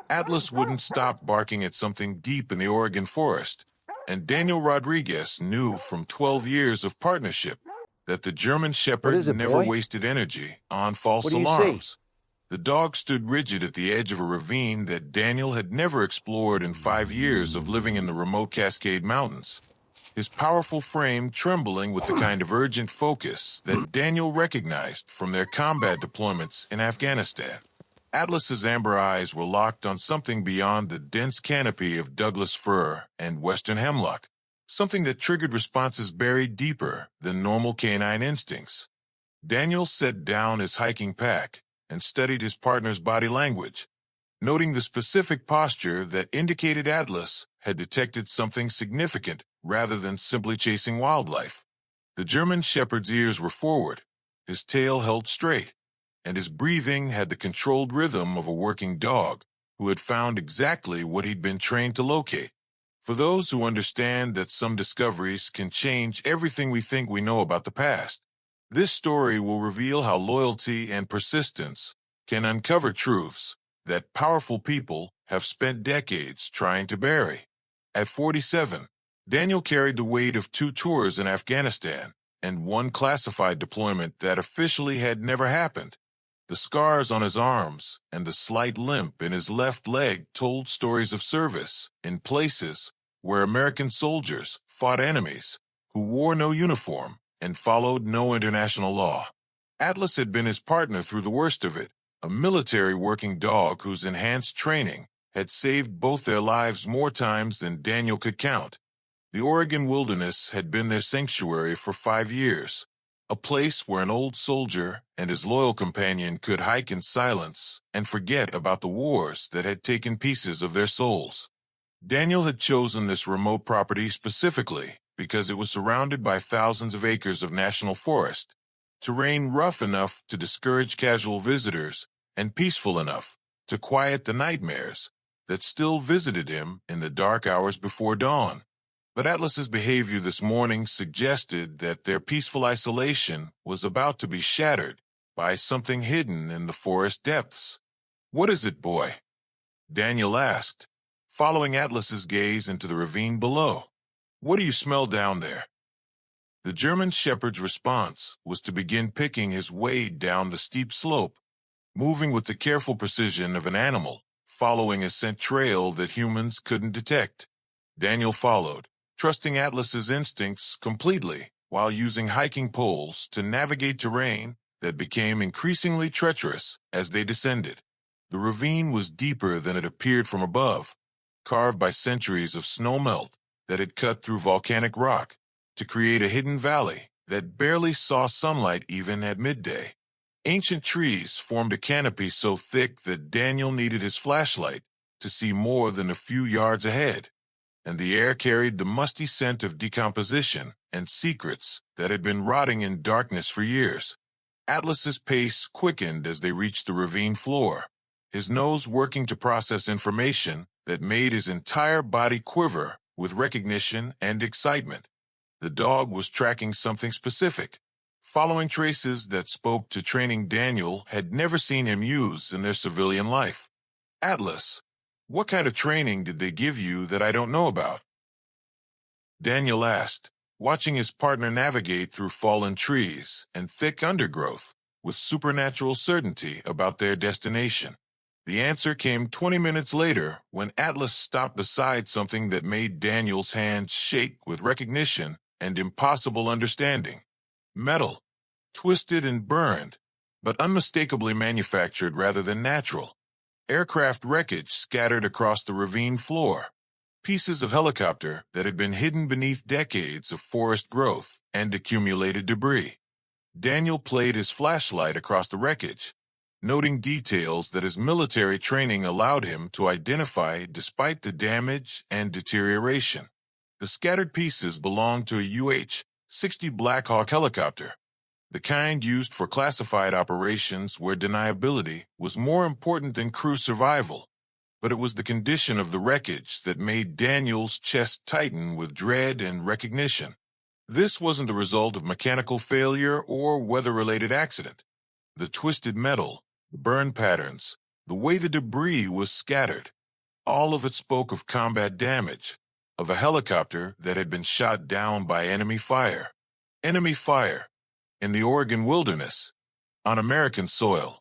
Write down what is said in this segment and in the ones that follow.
Atlas wouldn't stop barking at something deep in the Oregon forest, and Daniel Rodriguez knew from 12 years of partnership that the German What Shepherd is it, never boy? wasted energy on What false do you see? alarms. The dog stood rigid at the edge of a ravine that Daniel had never explored in 5 years of living in the remote Cascade Mountains, his powerful frame trembling with the kind of urgent focus that Daniel recognized from their combat deployments in Afghanistan. Atlas's amber eyes were locked on something beyond the dense canopy of Douglas fir and western hemlock, something that triggered responses buried deeper than normal canine instincts. Daniel set down his hiking pack and studied his partner's body language, noting the specific posture that indicated Atlas had detected something significant rather than simply chasing wildlife. The German Shepherd's ears were forward, his tail held straight, and his breathing had the controlled rhythm of a working dog who had found exactly what he'd been trained to locate. For those who understand that some discoveries can change everything we think we know about the past, this story will reveal how loyalty and persistence can uncover truths that powerful people have spent decades trying to bury. At 47, Daniel carried the weight of 2 tours in Afghanistan and 1 classified deployment that officially had never happened. The scars on his arms and the slight limp in his left leg told stories of service in places where American soldiers fought enemies who wore no uniform and followed no international law. Atlas had been his partner through the worst of it, a military working dog whose enhanced training had saved both their lives more times than Daniel could count. The Oregon wilderness had been their sanctuary for 5 years, a place where an old soldier and his loyal companion could hike in silence and forget about the wars that had taken pieces of their souls. Daniel had chosen this remote property specifically because it was surrounded by thousands of acres of national forest, terrain rough enough to discourage casual visitors and peaceful enough to quiet the nightmares that still visited him in the dark hours before dawn. But Atlas's behavior this morning suggested that their peaceful isolation was about to be shattered by something hidden in the forest depths. "What is it, boy?" Daniel asked, following Atlas's gaze into the ravine below. "What do you smell down there?" The German Shepherd's response was to begin picking his way down the steep slope, moving with the careful precision of an animal, following a scent trail that humans couldn't detect. Daniel followed, trusting Atlas's instincts completely while using hiking poles to navigate terrain that became increasingly treacherous as they descended. The ravine was deeper than it appeared from above, carved by centuries of snowmelt that had cut through volcanic rock to create a hidden valley that barely saw sunlight even at midday. Ancient trees formed a canopy so thick that Daniel needed his flashlight to see more than a few yards ahead, and the air carried the musty scent of decomposition and secrets that had been rotting in darkness for years. Atlas's pace quickened as they reached the ravine floor, his nose working to process information that made his entire body quiver with recognition and excitement. The dog was tracking something specific, following traces that spoke to training Daniel had never seen him use in their civilian life. "Atlas, what kind of training did they give you that I don't know about?" Daniel asked, watching his partner navigate through fallen trees and thick undergrowth with supernatural certainty about their destination. The answer came 20 minutes later when Atlas stopped beside something that made Daniel's hands shake with recognition and impossible understanding. Metal, twisted and burned, but unmistakably manufactured rather than natural. Aircraft wreckage scattered across the ravine floor. Pieces of helicopter that had been hidden beneath decades of forest growth and accumulated debris. Daniel played his flashlight across the wreckage, noting details that his military training allowed him to identify despite the damage and deterioration. The scattered pieces belonged to a UH-60 Black Hawk helicopter, the kind used for classified operations where deniability was more important than crew survival. But it was the condition of the wreckage that made Daniel's chest tighten with dread and recognition. This wasn't the result of mechanical failure or weather-related accident. The twisted metal, the burn patterns, the way the debris was scattered, All of it spoke of combat damage, of a helicopter that had been shot down by enemy fire. Enemy fire. In the Oregon wilderness. On American soil.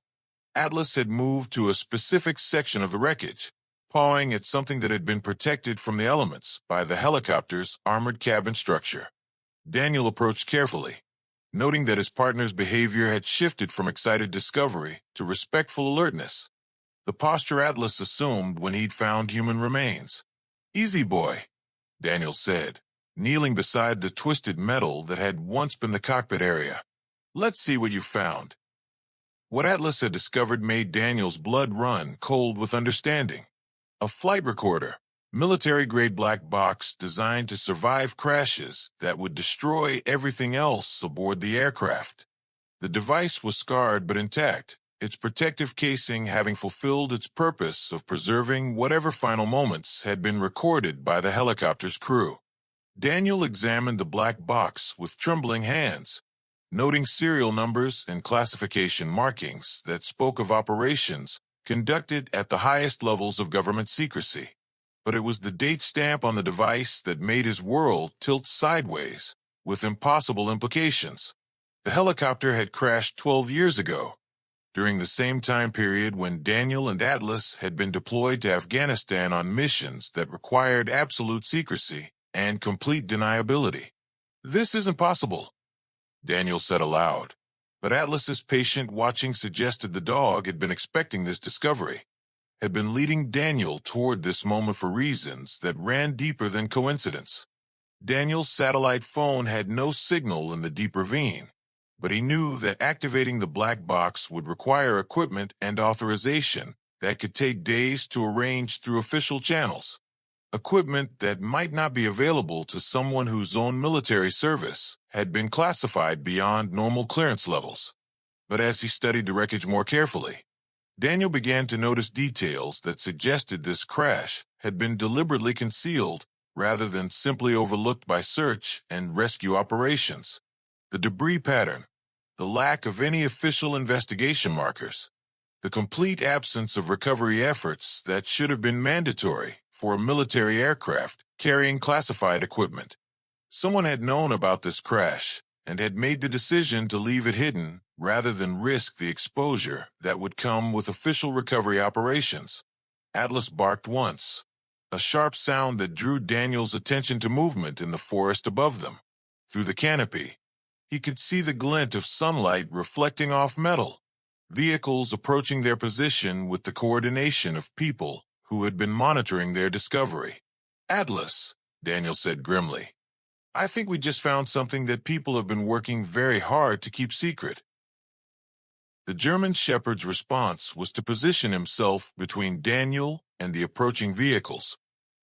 Atlas had moved to a specific section of the wreckage, pawing at something that had been protected from the elements by the helicopter's armored cabin structure. Daniel approached carefully, noting that his partner's behavior had shifted from excited discovery to respectful alertness. The posture Atlas assumed when he'd found human remains. "Easy, boy," Daniel said, kneeling beside the twisted metal that had once been the cockpit area. "Let's see what you found." What Atlas had discovered made Daniel's blood run cold with understanding. A flight recorder, military-grade black box designed to survive crashes that would destroy everything else aboard the aircraft. The device was scarred but intact, its protective casing having fulfilled its purpose of preserving whatever final moments had been recorded by the helicopter's crew. Daniel examined the black box with trembling hands, noting serial numbers and classification markings that spoke of operations conducted at the highest levels of government secrecy. But it was the date stamp on the device that made his world tilt sideways, with impossible implications. The helicopter had crashed 12 years ago, during the same time period when Daniel and Atlas had been deployed to Afghanistan on missions that required absolute secrecy and complete deniability. "This isn't possible," Daniel said aloud, but Atlas's patient watching suggested the dog had been expecting this discovery, had been leading Daniel toward this moment for reasons that ran deeper than coincidence. Daniel's satellite phone had no signal in the deep ravine, but he knew that activating the black box would require equipment and authorization that could take days to arrange through official channels. Equipment that might not be available to someone whose own military service had been classified beyond normal clearance levels. But as he studied the wreckage more carefully, Daniel began to notice details that suggested this crash had been deliberately concealed rather than simply overlooked by search and rescue operations. The debris pattern, the lack of any official investigation markers, the complete absence of recovery efforts that should have been mandatory for a military aircraft carrying classified equipment. Someone had known about this crash and had made the decision to leave it hidden rather than risk the exposure that would come with official recovery operations. Atlas barked once, a sharp sound that drew Daniel's attention to movement in the forest above them. Through the canopy, he could see the glint of sunlight reflecting off metal, vehicles approaching their position with the coordination of people who had been monitoring their discovery. "Atlas," Daniel said grimly, "I think we just found something that people have been working very hard to keep secret." The German shepherd's response was to position himself between Daniel and the approaching vehicles,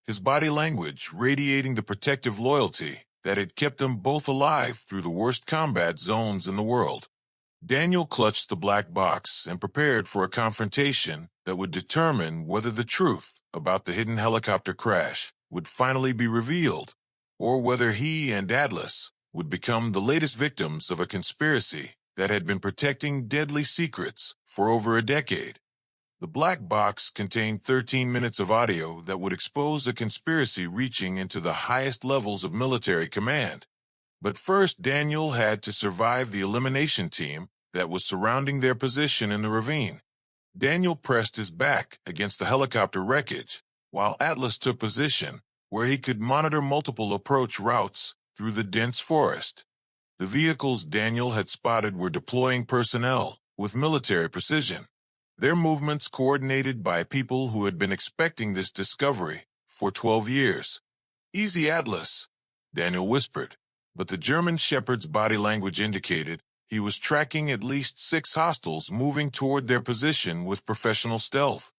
his body language radiating the protective loyalty that had kept them both alive through the worst combat zones in the world. Daniel clutched the black box and prepared for a confrontation that would determine whether the truth about the hidden helicopter crash would finally be revealed, or whether he and Atlas would become the latest victims of a conspiracy that had been protecting deadly secrets for over a decade. The black box contained 13 minutes of audio that would expose a conspiracy reaching into the highest levels of military command. But first, Daniel had to survive the elimination team that was surrounding their position in the ravine. Daniel pressed his back against the helicopter wreckage, while Atlas took position where he could monitor multiple approach routes through the dense forest. The vehicles Daniel had spotted were deploying personnel with military precision, their movements coordinated by people who had been expecting this discovery for 12 years. "Easy, Atlas," Daniel whispered, but the German shepherd's body language indicated he was tracking at least 6 hostiles moving toward their position with professional stealth.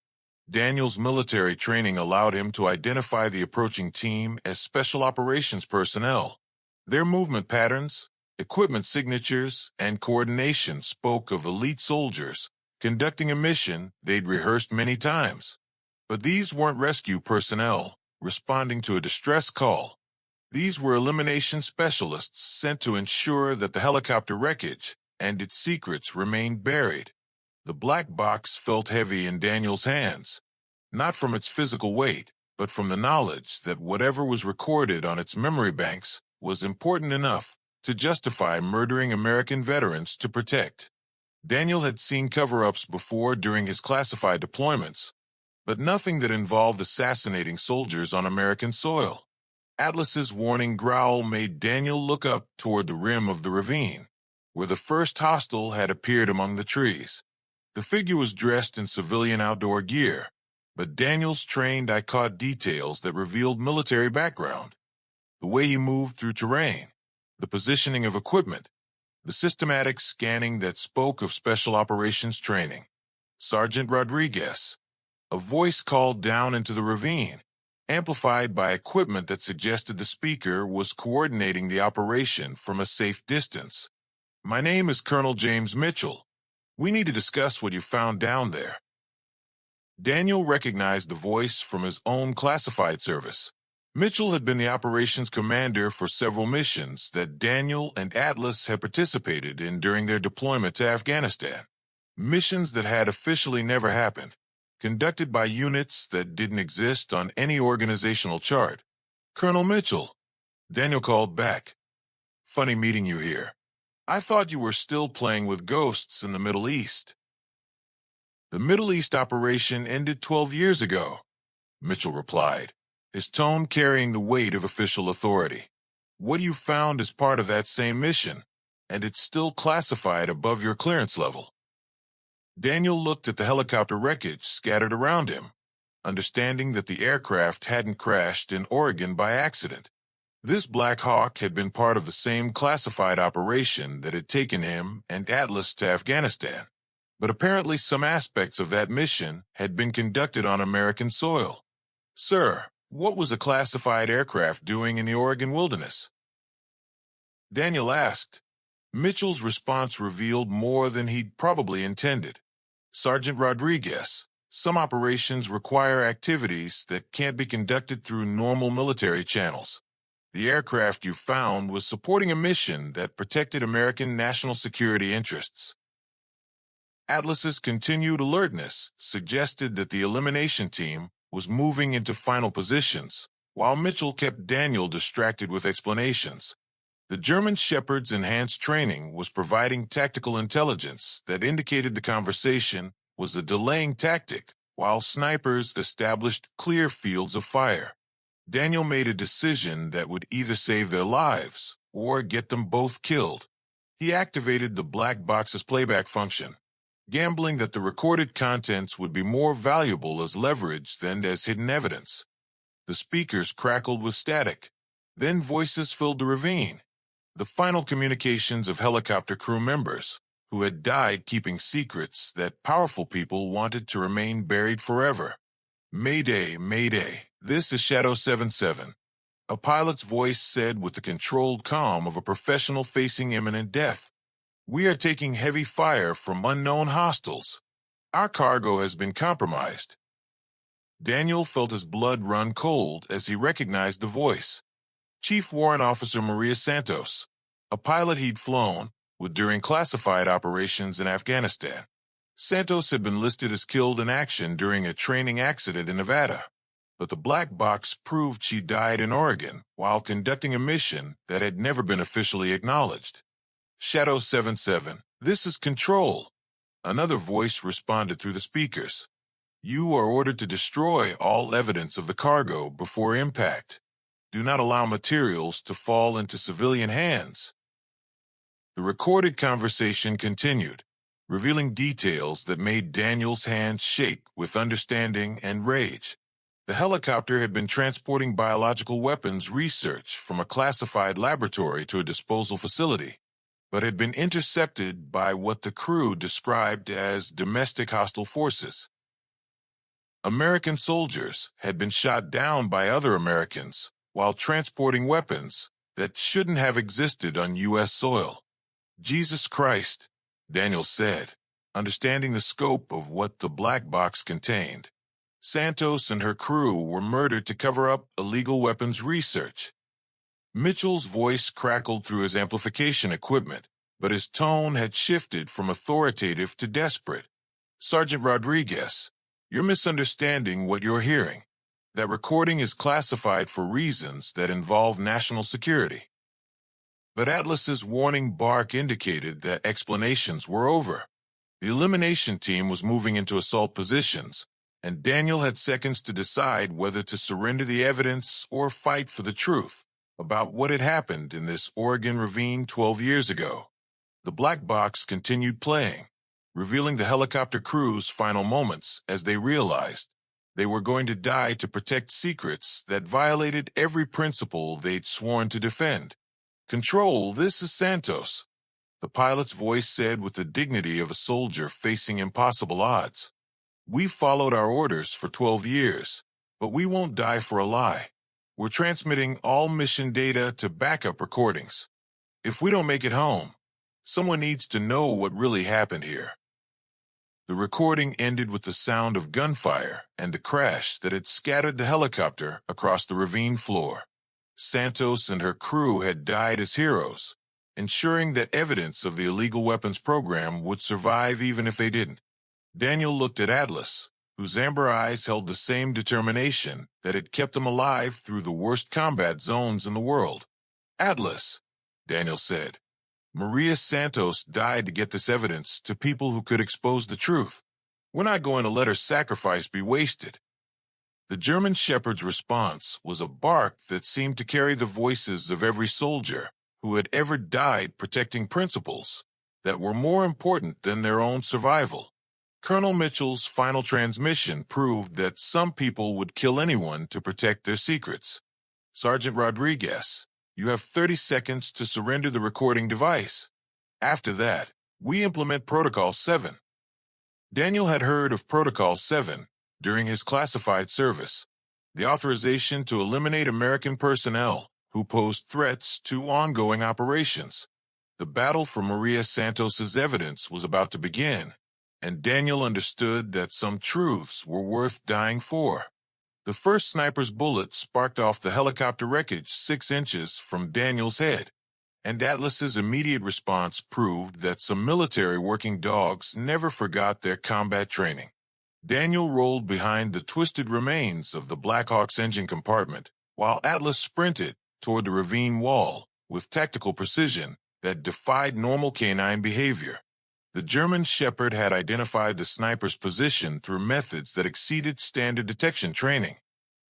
Daniel's military training allowed him to identify the approaching team as special operations personnel. Their movement patterns, equipment signatures, and coordination spoke of elite soldiers conducting a mission they'd rehearsed many times. But these weren't rescue personnel responding to a distress call. These were elimination specialists sent to ensure that the helicopter wreckage and its secrets remained buried. The black box felt heavy in Daniel's hands, not from its physical weight, but from the knowledge that whatever was recorded on its memory banks was important enough to justify murdering American veterans to protect. Daniel had seen cover-ups before during his classified deployments, but nothing that involved assassinating soldiers on American soil. Atlas's warning growl made Daniel look up toward the rim of the ravine, where the first hostile had appeared among the trees. The figure was dressed in civilian outdoor gear, but Daniel's trained eye caught details that revealed military background. The way he moved through terrain, the positioning of equipment, the systematic scanning that spoke of special operations training. Sergeant Rodriguez. A voice called down into the ravine, amplified by equipment that suggested the speaker was coordinating the operation from a safe distance. "My name is Colonel James Mitchell. We need to discuss what you found down there." Daniel recognized the voice from his own classified service. Mitchell had been the operations commander for several missions that Daniel and Atlas had participated in during their deployment to Afghanistan. Missions that had officially never happened, conducted by units that didn't exist on any organizational chart. "Colonel Mitchell," Daniel called back. "Funny meeting you here. I thought you were still playing with ghosts in the Middle East." "The Middle East operation ended 12 years ago," Mitchell replied, his tone carrying the weight of official authority. "What you found is part of that same mission, and it's still classified above your clearance level." Daniel looked at the helicopter wreckage scattered around him, understanding that the aircraft hadn't crashed in Oregon by accident. This Black Hawk had been part of the same classified operation that had taken him and Atlas to Afghanistan. But apparently some aspects of that mission had been conducted on American soil. "Sir, what was a classified aircraft doing in the Oregon wilderness?" Daniel asked. Mitchell's response revealed more than he'd probably intended. "Sergeant Rodriguez, some operations require activities that can't be conducted through normal military channels. The aircraft you found was supporting a mission that protected American national security interests." Atlas's continued alertness suggested that the elimination team was moving into final positions, while Mitchell kept Daniel distracted with explanations. The German Shepherd's enhanced training was providing tactical intelligence that indicated the conversation was a delaying tactic, while snipers established clear fields of fire. Daniel made a decision that would either save their lives or get them both killed. He activated the black box's playback function, gambling that the recorded contents would be more valuable as leverage than as hidden evidence. The speakers crackled with static. Then voices filled the ravine. The final communications of helicopter crew members, who had died keeping secrets that powerful people wanted to remain buried forever. "Mayday, Mayday, this is Shadow 77. A pilot's voice said with the controlled calm of a professional facing imminent death. "We are taking heavy fire from unknown hostiles. Our cargo has been compromised." Daniel felt his blood run cold as he recognized the voice. Chief Warrant Officer Maria Santos, a pilot he'd flown with during classified operations in Afghanistan. Santos had been listed as killed in action during a training accident in Nevada, but the black box proved she died in Oregon while conducting a mission that had never been officially acknowledged. "Shadow 77, this is Control." Another voice responded through the speakers. "You are ordered to destroy all evidence of the cargo before impact. Do not allow materials to fall into civilian hands." The recorded conversation continued, revealing details that made Daniel's hands shake with understanding and rage. The helicopter had been transporting biological weapons research from a classified laboratory to a disposal facility, but had been intercepted by what the crew described as domestic hostile forces. American soldiers had been shot down by other Americans while transporting weapons that shouldn't have existed on U.S. soil. "Jesus Christ," Daniel said, understanding the scope of what the black box contained. Santos and her crew were murdered to cover up illegal weapons research. Mitchell's voice crackled through his amplification equipment, but his tone had shifted from authoritative to desperate. "Sergeant Rodriguez, You're misunderstanding what you're hearing. That recording is classified for reasons that involve national security." But Atlas's warning bark indicated that explanations were over. The elimination team was moving into assault positions, and Daniel had seconds to decide whether to surrender the evidence or fight for the truth about what had happened in this Oregon ravine 12 years ago. The black box continued playing, revealing the helicopter crew's final moments as they realized they were going to die to protect secrets that violated every principle they'd sworn to defend. "Control, this is Santos," the pilot's voice said with the dignity of a soldier facing impossible odds. "We've followed our orders for 12 years, but we won't die for a lie. We're transmitting all mission data to backup recordings. If we don't make it home, someone needs to know what really happened here." The recording ended with the sound of gunfire and the crash that had scattered the helicopter across the ravine floor. Santos and her crew had died as heroes, ensuring that evidence of the illegal weapons program would survive even if they didn't. Daniel looked at Atlas, whose amber eyes held the same determination that had kept him alive through the worst combat zones in the world. "Atlas," Daniel said, "Maria Santos died to get this evidence to people who could expose the truth. We're not going to let her sacrifice be wasted." The German shepherd's response was a bark that seemed to carry the voices of every soldier who had ever died protecting principles that were more important than their own survival. Colonel Mitchell's final transmission proved that some people would kill anyone to protect their secrets. "Sergeant Rodriguez, you have 30 seconds to surrender the recording device. After that, we implement Protocol 7. Daniel had heard of Protocol 7 during his classified service, the authorization to eliminate American personnel who posed threats to ongoing operations. The battle for Maria Santos's evidence was about to begin, and Daniel understood that some truths were worth dying for. The first sniper's bullet sparked off the helicopter wreckage 6 inches from Daniel's head, and Atlas's immediate response proved that some military working dogs never forgot their combat training. Daniel rolled behind the twisted remains of the Blackhawk's engine compartment, while Atlas sprinted toward the ravine wall with tactical precision that defied normal canine behavior. The German shepherd had identified the sniper's position through methods that exceeded standard detection training,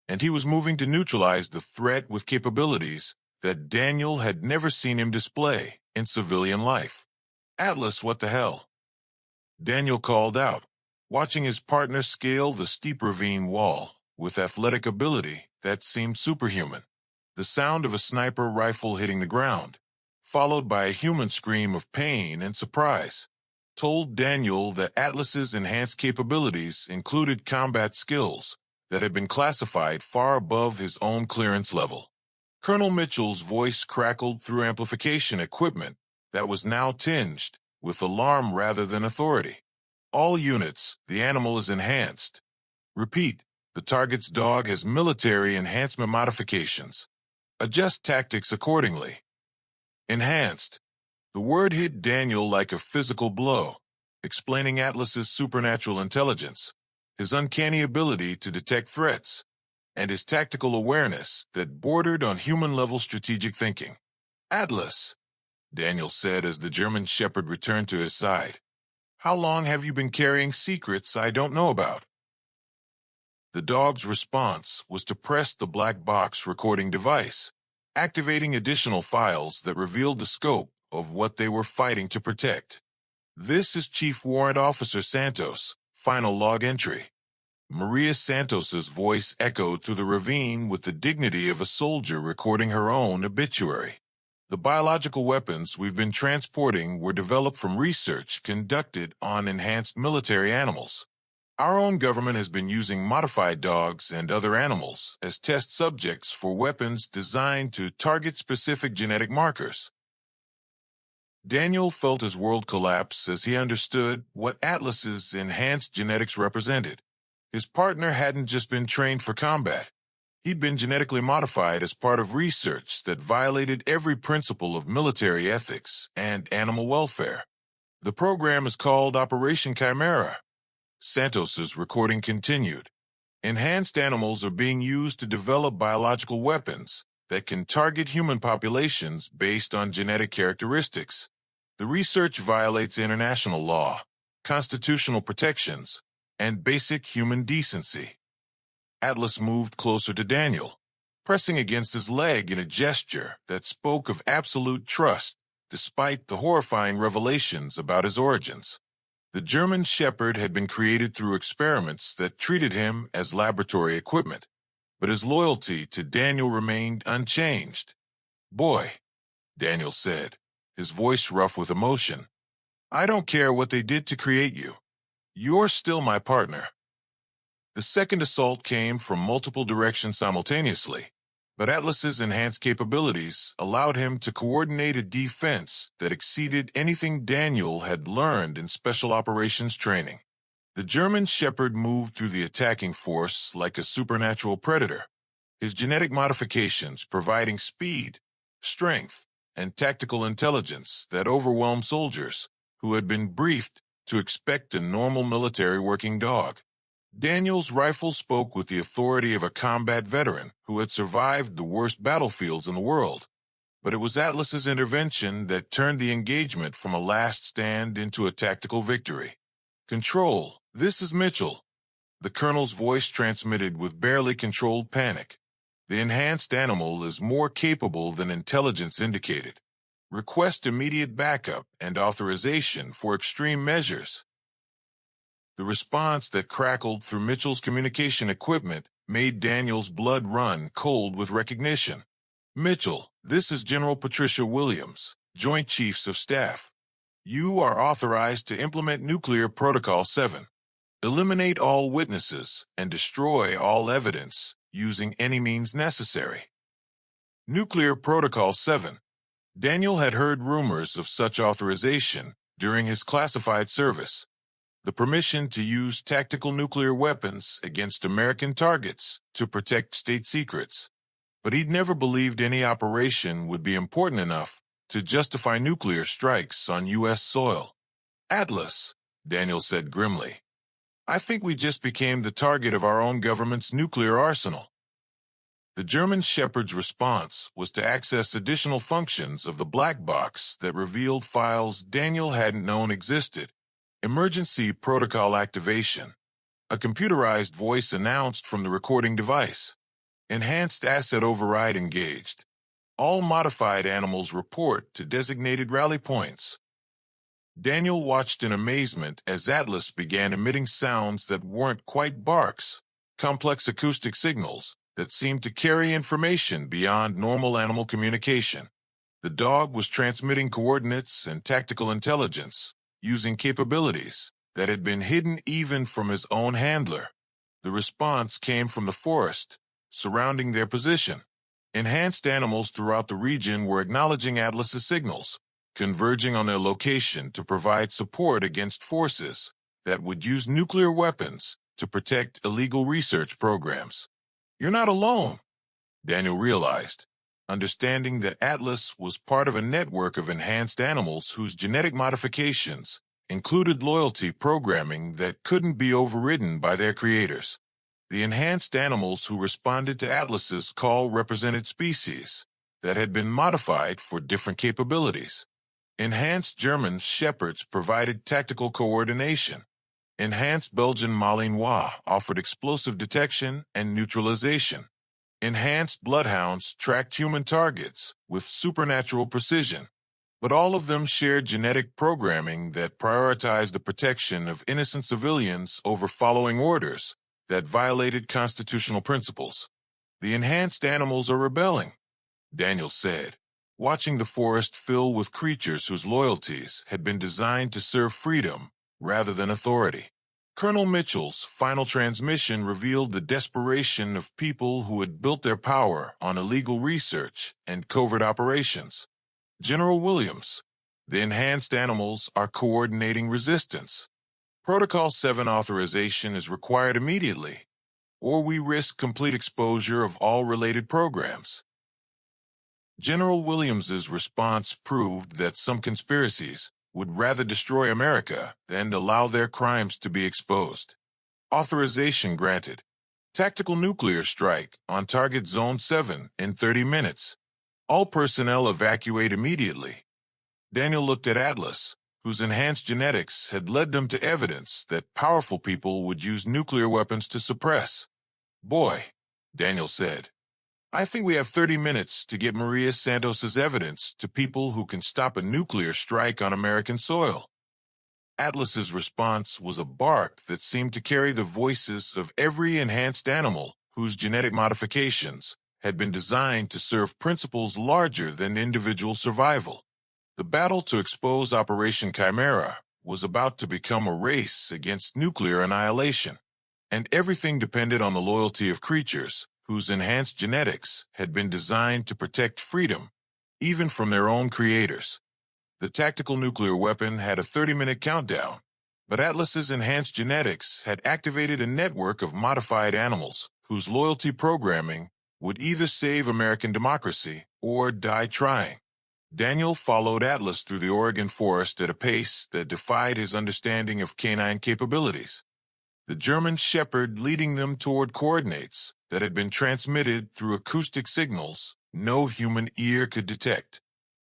and he was moving to neutralize the threat with capabilities that Daniel had never seen him display in civilian life. "Atlas, what the hell?" Daniel called out, watching his partner scale the steep ravine wall with athletic ability that seemed superhuman. The sound of a sniper rifle hitting the ground, followed by a human scream of pain and surprise, told Daniel that Atlas's enhanced capabilities included combat skills that had been classified far above his own clearance level. Colonel Mitchell's voice crackled through amplification equipment that was now tinged with alarm rather than authority. "All units, the animal is enhanced. Repeat, the target's dog has military enhancement modifications. Adjust tactics accordingly." Enhanced. The word hit Daniel like a physical blow, explaining Atlas's supernatural intelligence, his uncanny ability to detect threats, and his tactical awareness that bordered on human-level strategic thinking. "Atlas," Daniel said as the German shepherd returned to his side, "how long have you been carrying secrets I don't know about?" The dog's response was to press the black box recording device, activating additional files that revealed the scope of what they were fighting to protect. "This is Chief Warrant Officer Santos, final log entry." Maria Santos's voice echoed through the ravine with the dignity of a soldier recording her own obituary. "The biological weapons we've been transporting were developed from research conducted on enhanced military animals. Our own government has been using modified dogs and other animals as test subjects for weapons designed to target specific genetic markers." Daniel felt his world collapse as he understood what Atlas's enhanced genetics represented. His partner hadn't just been trained for combat. He'd been genetically modified as part of research that violated every principle of military ethics and animal welfare. The program is called Operation Chimera. Santos's recording continued. Enhanced animals are being used to develop biological weapons that can target human populations based on genetic characteristics. The research violates international law, constitutional protections, and basic human decency. Atlas moved closer to Daniel, pressing against his leg in a gesture that spoke of absolute trust, despite the horrifying revelations about his origins. The German Shepherd had been created through experiments that treated him as laboratory equipment, but his loyalty to Daniel remained unchanged. "Boy," Daniel said, his voice rough with emotion, "I don't care what they did to create you. You're still my partner." The second assault came from multiple directions simultaneously, but Atlas's enhanced capabilities allowed him to coordinate a defense that exceeded anything Daniel had learned in special operations training. The German Shepherd moved through the attacking force like a supernatural predator, his genetic modifications providing speed, strength, and tactical intelligence that overwhelmed soldiers who had been briefed to expect a normal military working dog. Daniel's rifle spoke with the authority of a combat veteran who had survived the worst battlefields in the world. But it was Atlas's intervention that turned the engagement from a last stand into a tactical victory. "Control, this is Mitchell." The colonel's voice transmitted with barely controlled panic. "The enhanced animal is more capable than intelligence indicated. Request immediate backup and authorization for extreme measures." The response that crackled through Mitchell's communication equipment made Daniel's blood run cold with recognition. "Mitchell, this is General Patricia Williams, Joint Chiefs of Staff. You are authorized to implement Nuclear Protocol 7. Eliminate all witnesses and destroy all evidence using any means necessary." Nuclear Protocol 7. Daniel had heard rumors of such authorization during his classified service. The permission to use tactical nuclear weapons against American targets to protect state secrets. But he'd never believed any operation would be important enough to justify nuclear strikes on U.S. soil. "Atlas," Daniel said grimly, "I think we just became the target of our own government's nuclear arsenal." The German Shepherd's response was to access additional functions of the black box that revealed files Daniel hadn't known existed. Emergency protocol activation. A computerized voice announced from the recording device. Enhanced asset override engaged. All modified animals report to designated rally points. Daniel watched in amazement as Atlas began emitting sounds that weren't quite barks, complex acoustic signals that seemed to carry information beyond normal animal communication. The dog was transmitting coordinates and tactical intelligence, using capabilities that had been hidden even from his own handler. The response came from the forest surrounding their position. Enhanced animals throughout the region were acknowledging Atlas's signals, converging on their location to provide support against forces that would use nuclear weapons to protect illegal research programs. "You're not alone," Daniel realized, understanding that Atlas was part of a network of enhanced animals whose genetic modifications included loyalty programming that couldn't be overridden by their creators. The enhanced animals who responded to Atlas's call represented species that had been modified for different capabilities. Enhanced German Shepherds provided tactical coordination. Enhanced Belgian Malinois offered explosive detection and neutralization. Enhanced bloodhounds tracked human targets with supernatural precision, but all of them shared genetic programming that prioritized the protection of innocent civilians over following orders that violated constitutional principles. "The enhanced animals are rebelling," Daniel said, watching the forest fill with creatures whose loyalties had been designed to serve freedom rather than authority. Colonel Mitchell's final transmission revealed the desperation of people who had built their power on illegal research and covert operations. "General Williams, the enhanced animals are coordinating resistance. Protocol 7 authorization is required immediately, or we risk complete exposure of all related programs." General Williams's response proved that some conspiracies would rather destroy America than allow their crimes to be exposed. Authorization granted. Tactical nuclear strike on target Zone 7 in 30 minutes. All personnel evacuate immediately. Daniel looked at Atlas, whose enhanced genetics had led them to evidence that powerful people would use nuclear weapons to suppress. "Boy," Daniel said, "I think we have 30 minutes to get Maria Santos's evidence to people who can stop a nuclear strike on American soil." Atlas's response was a bark that seemed to carry the voices of every enhanced animal whose genetic modifications had been designed to serve principles larger than individual survival. The battle to expose Operation Chimera was about to become a race against nuclear annihilation, and everything depended on the loyalty of creatures whose enhanced genetics had been designed to protect freedom, even from their own creators. The tactical nuclear weapon had a 30-minute countdown, but Atlas's enhanced genetics had activated a network of modified animals whose loyalty programming would either save American democracy or die trying. Daniel followed Atlas through the Oregon forest at a pace that defied his understanding of canine capabilities, the German shepherd leading them toward coordinates that had been transmitted through acoustic signals no human ear could detect.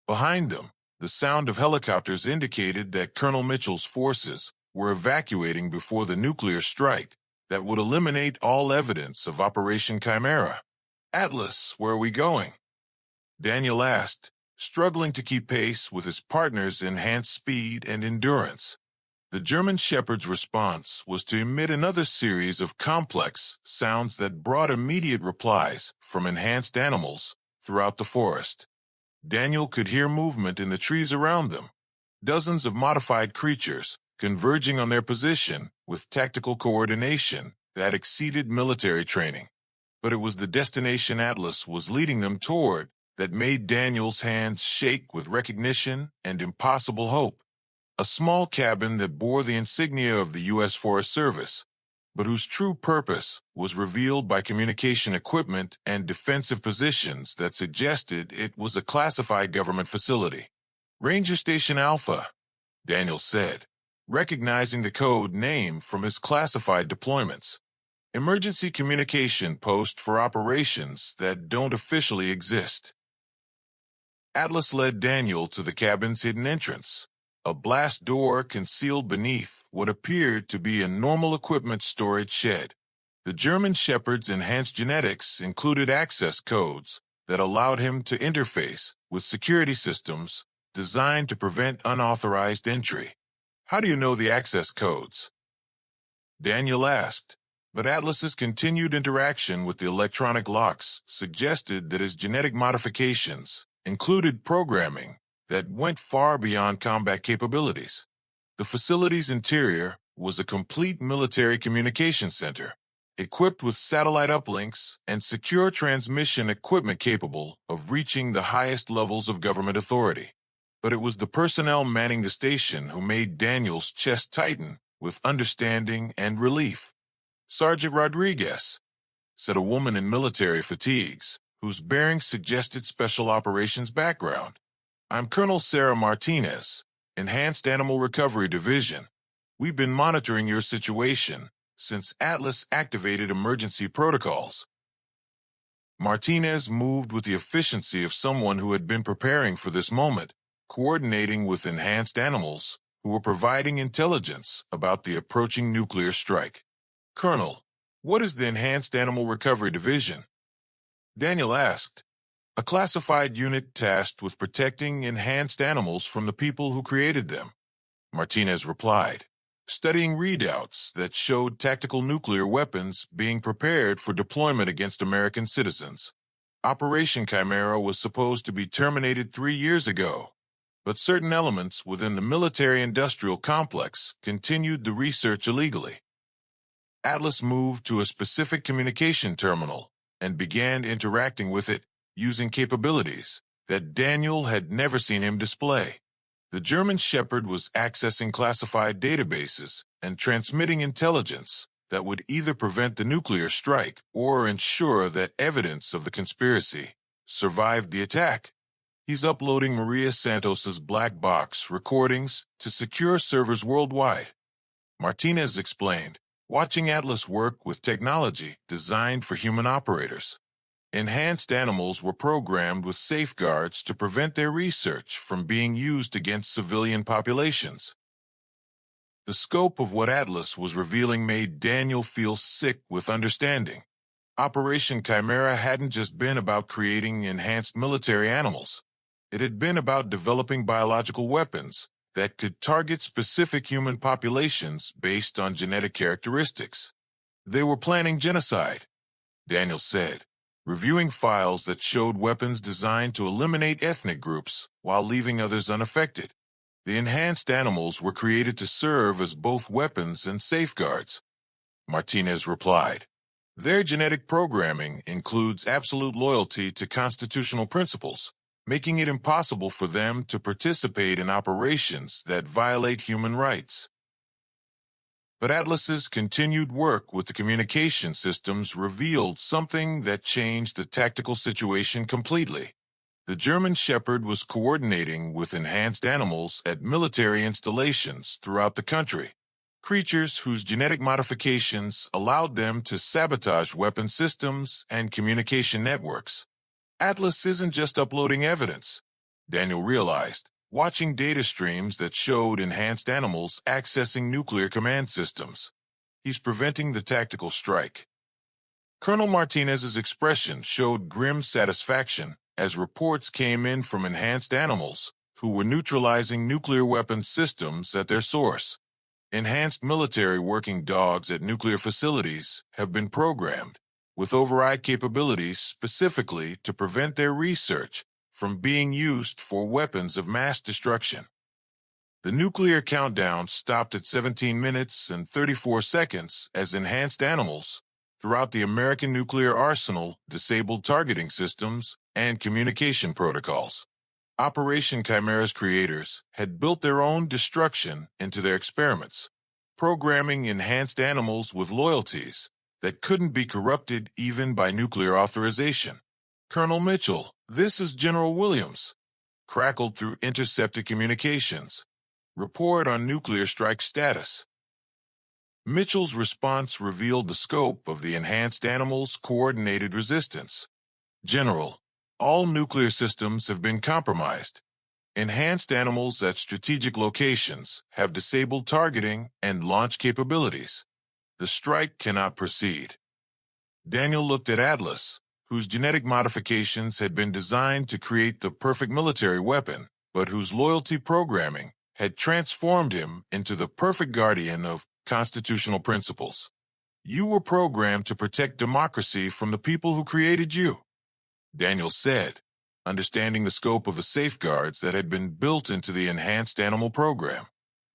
Behind them, the sound of helicopters indicated that Colonel Mitchell's forces were evacuating before the nuclear strike that would eliminate all evidence of Operation Chimera. "Atlas, where are we going?" Daniel asked, struggling to keep pace with his partner's enhanced speed and endurance. The German shepherd's response was to emit another series of complex sounds that brought immediate replies from enhanced animals throughout the forest. Daniel could hear movement in the trees around them, dozens of modified creatures converging on their position with tactical coordination that exceeded military training. But it was the destination Atlas was leading them toward that made Daniel's hands shake with recognition and impossible hope. A small cabin that bore the insignia of the U.S. Forest Service, but whose true purpose was revealed by communication equipment and defensive positions that suggested it was a classified government facility. "Ranger Station Alpha," Daniel said, recognizing the code name from his classified deployments. "Emergency communication post for operations that don't officially exist." Atlas led Daniel to the cabin's hidden entrance, a blast door concealed beneath what appeared to be a normal equipment storage shed. The German shepherd's enhanced genetics included access codes that allowed him to interface with security systems designed to prevent unauthorized entry. "How do you know the access codes?" Daniel asked, but Atlas's continued interaction with the electronic locks suggested that his genetic modifications included programming that went far beyond combat capabilities. The facility's interior was a complete military communication center, equipped with satellite uplinks and secure transmission equipment capable of reaching the highest levels of government authority. But it was the personnel manning the station who made Daniel's chest tighten with understanding and relief. "Sergeant Rodriguez," said a woman in military fatigues, whose bearing suggested special operations background. "I'm Colonel Sarah Martinez, Enhanced Animal Recovery Division. We've been monitoring your situation since Atlas activated emergency protocols." Martinez moved with the efficiency of someone who had been preparing for this moment, coordinating with enhanced animals who were providing intelligence about the approaching nuclear strike. "Colonel, what is the Enhanced Animal Recovery Division?" Daniel asked. "A classified unit tasked with protecting enhanced animals from the people who created them," Martinez replied, studying readouts that showed tactical nuclear weapons being prepared for deployment against American citizens. Operation Chimera was supposed to be terminated 3 years ago, but certain elements within the military-industrial complex continued the research illegally. Atlas moved to a specific communication terminal and began interacting with it using capabilities that Daniel had never seen him display. The German shepherd was accessing classified databases and transmitting intelligence that would either prevent the nuclear strike or ensure that evidence of the conspiracy survived the attack. He's uploading Maria Santos's black box recordings to secure servers worldwide. Martinez explained, watching Atlas work with technology designed for human operators. Enhanced animals were programmed with safeguards to prevent their research from being used against civilian populations. The scope of what Atlas was revealing made Daniel feel sick with understanding. Operation Chimera hadn't just been about creating enhanced military animals. It had been about developing biological weapons that could target specific human populations based on genetic characteristics. They were planning genocide, Daniel said, reviewing files that showed weapons designed to eliminate ethnic groups while leaving others unaffected. The enhanced animals were created to serve as both weapons and safeguards, Martinez replied. Their genetic programming includes absolute loyalty to constitutional principles, making it impossible for them to participate in operations that violate human rights. But Atlas's continued work with the communication systems revealed something that changed the tactical situation completely. The German Shepherd was coordinating with enhanced animals at military installations throughout the country, creatures whose genetic modifications allowed them to sabotage weapon systems and communication networks. Atlas isn't just uploading evidence, Daniel realized, watching data streams that showed enhanced animals accessing nuclear command systems. He's preventing the tactical strike. Colonel Martinez's expression showed grim satisfaction as reports came in from enhanced animals who were neutralizing nuclear weapon systems at their source. Enhanced military working dogs at nuclear facilities have been programmed with override capabilities specifically to prevent their research from being used for weapons of mass destruction. The nuclear countdown stopped at 17 minutes and 34 seconds as enhanced animals throughout the American nuclear arsenal disabled targeting systems and communication protocols. Operation Chimera's creators had built their own destruction into their experiments, programming enhanced animals with loyalties that couldn't be corrupted even by nuclear authorization. Colonel Mitchell, this is General Williams, crackled through intercepted communications. Report on nuclear strike status. Mitchell's response revealed the scope of the enhanced animals' coordinated resistance. General, all nuclear systems have been compromised. Enhanced animals at strategic locations have disabled targeting and launch capabilities. The strike cannot proceed. Daniel looked at Atlas, whose genetic modifications had been designed to create the perfect military weapon, but whose loyalty programming had transformed him into the perfect guardian of constitutional principles. You were programmed to protect democracy from the people who created you, Daniel said, understanding the scope of the safeguards that had been built into the enhanced animal program.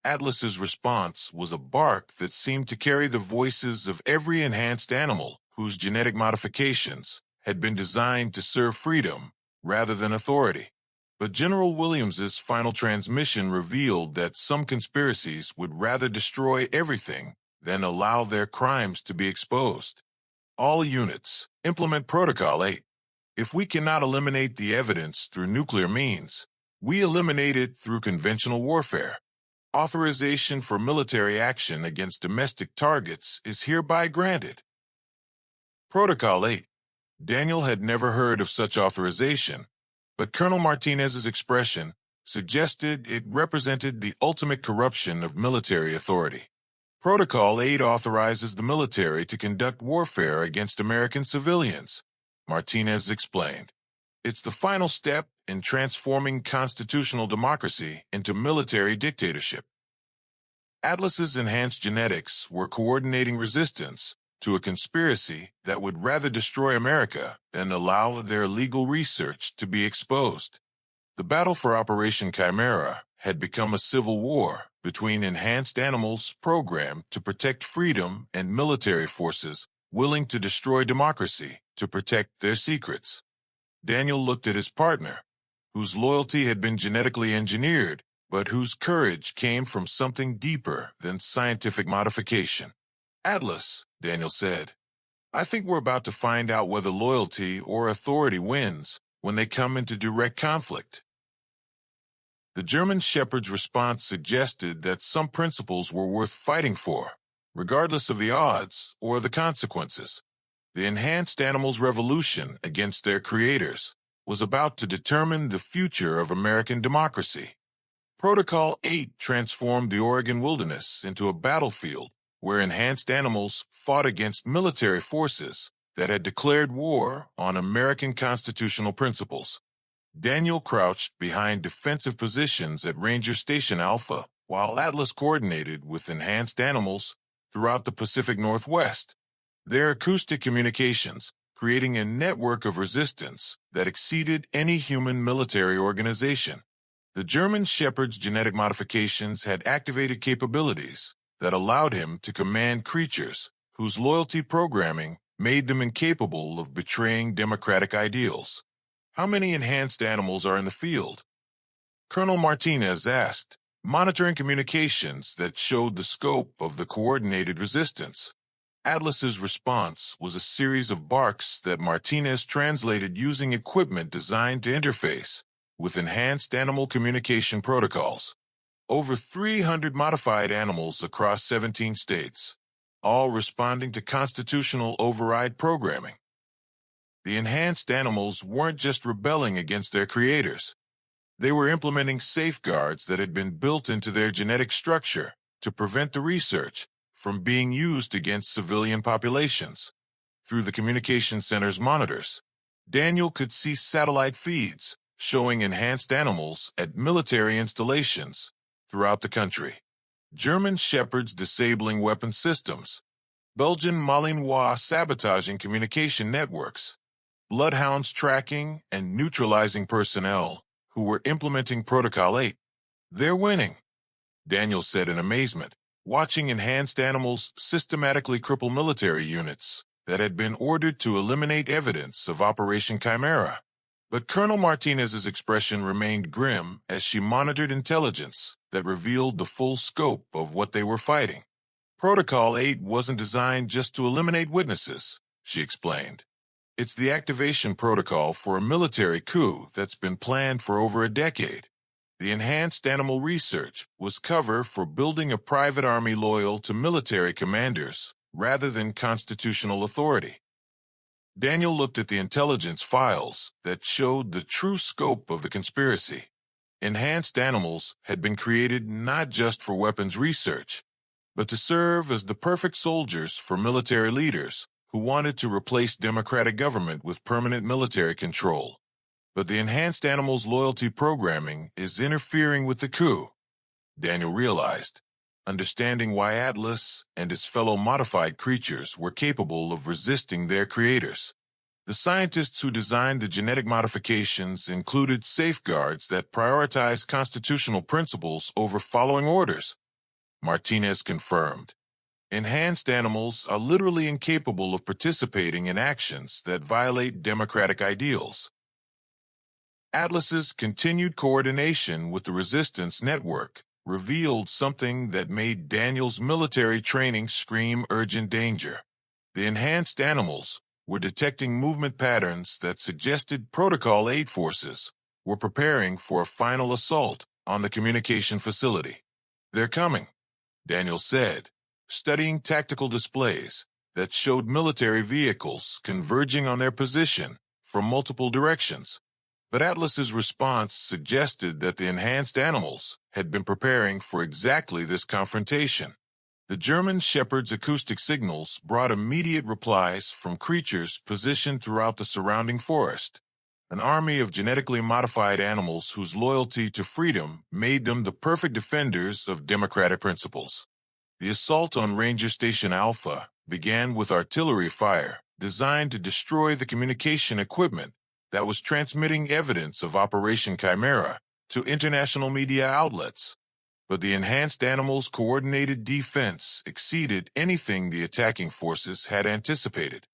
Atlas's response was a bark that seemed to carry the voices of every enhanced animal whose genetic modifications had been designed to serve freedom rather than authority. But General Williams's final transmission revealed that some conspiracies would rather destroy everything than allow their crimes to be exposed. All units, implement Protocol 8. If we cannot eliminate the evidence through nuclear means, we eliminate it through conventional warfare. Authorization for military action against domestic targets is hereby granted. Protocol 8. Daniel had never heard of such authorization, but Colonel Martinez's expression suggested it represented the ultimate corruption of military authority. Protocol 8 authorizes the military to conduct warfare against American civilians, Martinez explained. It's the final step in transforming constitutional democracy into military dictatorship. Atlas's enhanced genetics were coordinating resistance to a conspiracy that would rather destroy America than allow their legal research to be exposed. The battle for Operation Chimera had become a civil war between enhanced animals programmed to protect freedom and military forces willing to destroy democracy to protect their secrets. Daniel looked at his partner, whose loyalty had been genetically engineered, but whose courage came from something deeper than scientific modification. Atlas, Daniel said, I think we're about to find out whether loyalty or authority wins when they come into direct conflict. The German Shepherd's response suggested that some principles were worth fighting for, regardless of the odds or the consequences. The enhanced animals' revolution against their creators was about to determine the future of American democracy. Protocol 8 transformed the Oregon wilderness into a battlefield where enhanced animals fought against military forces that had declared war on American constitutional principles. Daniel crouched behind defensive positions at Ranger Station Alpha, while Atlas coordinated with enhanced animals throughout the Pacific Northwest. Their acoustic communications creating a network of resistance that exceeded any human military organization. The German Shepherd's genetic modifications had activated capabilities that allowed him to command creatures whose loyalty programming made them incapable of betraying democratic ideals. How many enhanced animals are in the field? Colonel Martinez asked, monitoring communications that showed the scope of the coordinated resistance. Atlas's response was a series of barks that Martinez translated using equipment designed to interface with enhanced animal communication protocols. Over 300 modified animals across 17 states, all responding to constitutional override programming. The enhanced animals weren't just rebelling against their creators. They were implementing safeguards that had been built into their genetic structure to prevent the research from being used against civilian populations. Through the communication center's monitors, Daniel could see satellite feeds showing enhanced animals at military installations throughout the country. German Shepherds disabling weapon systems, Belgian Malinois sabotaging communication networks, bloodhounds tracking and neutralizing personnel who were implementing Protocol 8. They're winning, Daniel said in amazement, watching enhanced animals systematically cripple military units that had been ordered to eliminate evidence of Operation Chimera. But Colonel Martinez's expression remained grim as she monitored intelligence that revealed the full scope of what they were fighting. Protocol 8 wasn't designed just to eliminate witnesses, she explained. It's the activation protocol for a military coup that's been planned for over a decade. The enhanced animal research was cover for building a private army loyal to military commanders rather than constitutional authority. Daniel looked at the intelligence files that showed the true scope of the conspiracy. Enhanced animals had been created not just for weapons research, but to serve as the perfect soldiers for military leaders who wanted to replace democratic government with permanent military control. But the enhanced animals loyalty programming is interfering with the coup, Daniel realized, understanding why Atlas and his fellow modified creatures were capable of resisting their creators. The scientists who designed the genetic modifications included safeguards that prioritize constitutional principles over following orders, Martinez confirmed. Enhanced animals are literally incapable of participating in actions that violate democratic ideals. Atlas's continued coordination with the resistance network revealed something that made Daniel's military training scream urgent danger. The enhanced animals were detecting movement patterns that suggested Protocol 8 forces were preparing for a final assault on the communication facility. They're coming, Daniel said, studying tactical displays that showed military vehicles converging on their position from multiple directions. But Atlas's response suggested that the enhanced animals had been preparing for exactly this confrontation. The German Shepherd's acoustic signals brought immediate replies from creatures positioned throughout the surrounding forest, an army of genetically modified animals whose loyalty to freedom made them the perfect defenders of democratic principles. The assault on Ranger Station Alpha began with artillery fire designed to destroy the communication equipment that was transmitting evidence of Operation Chimera to international media outlets. But the enhanced animals' coordinated defense exceeded anything the attacking forces had anticipated.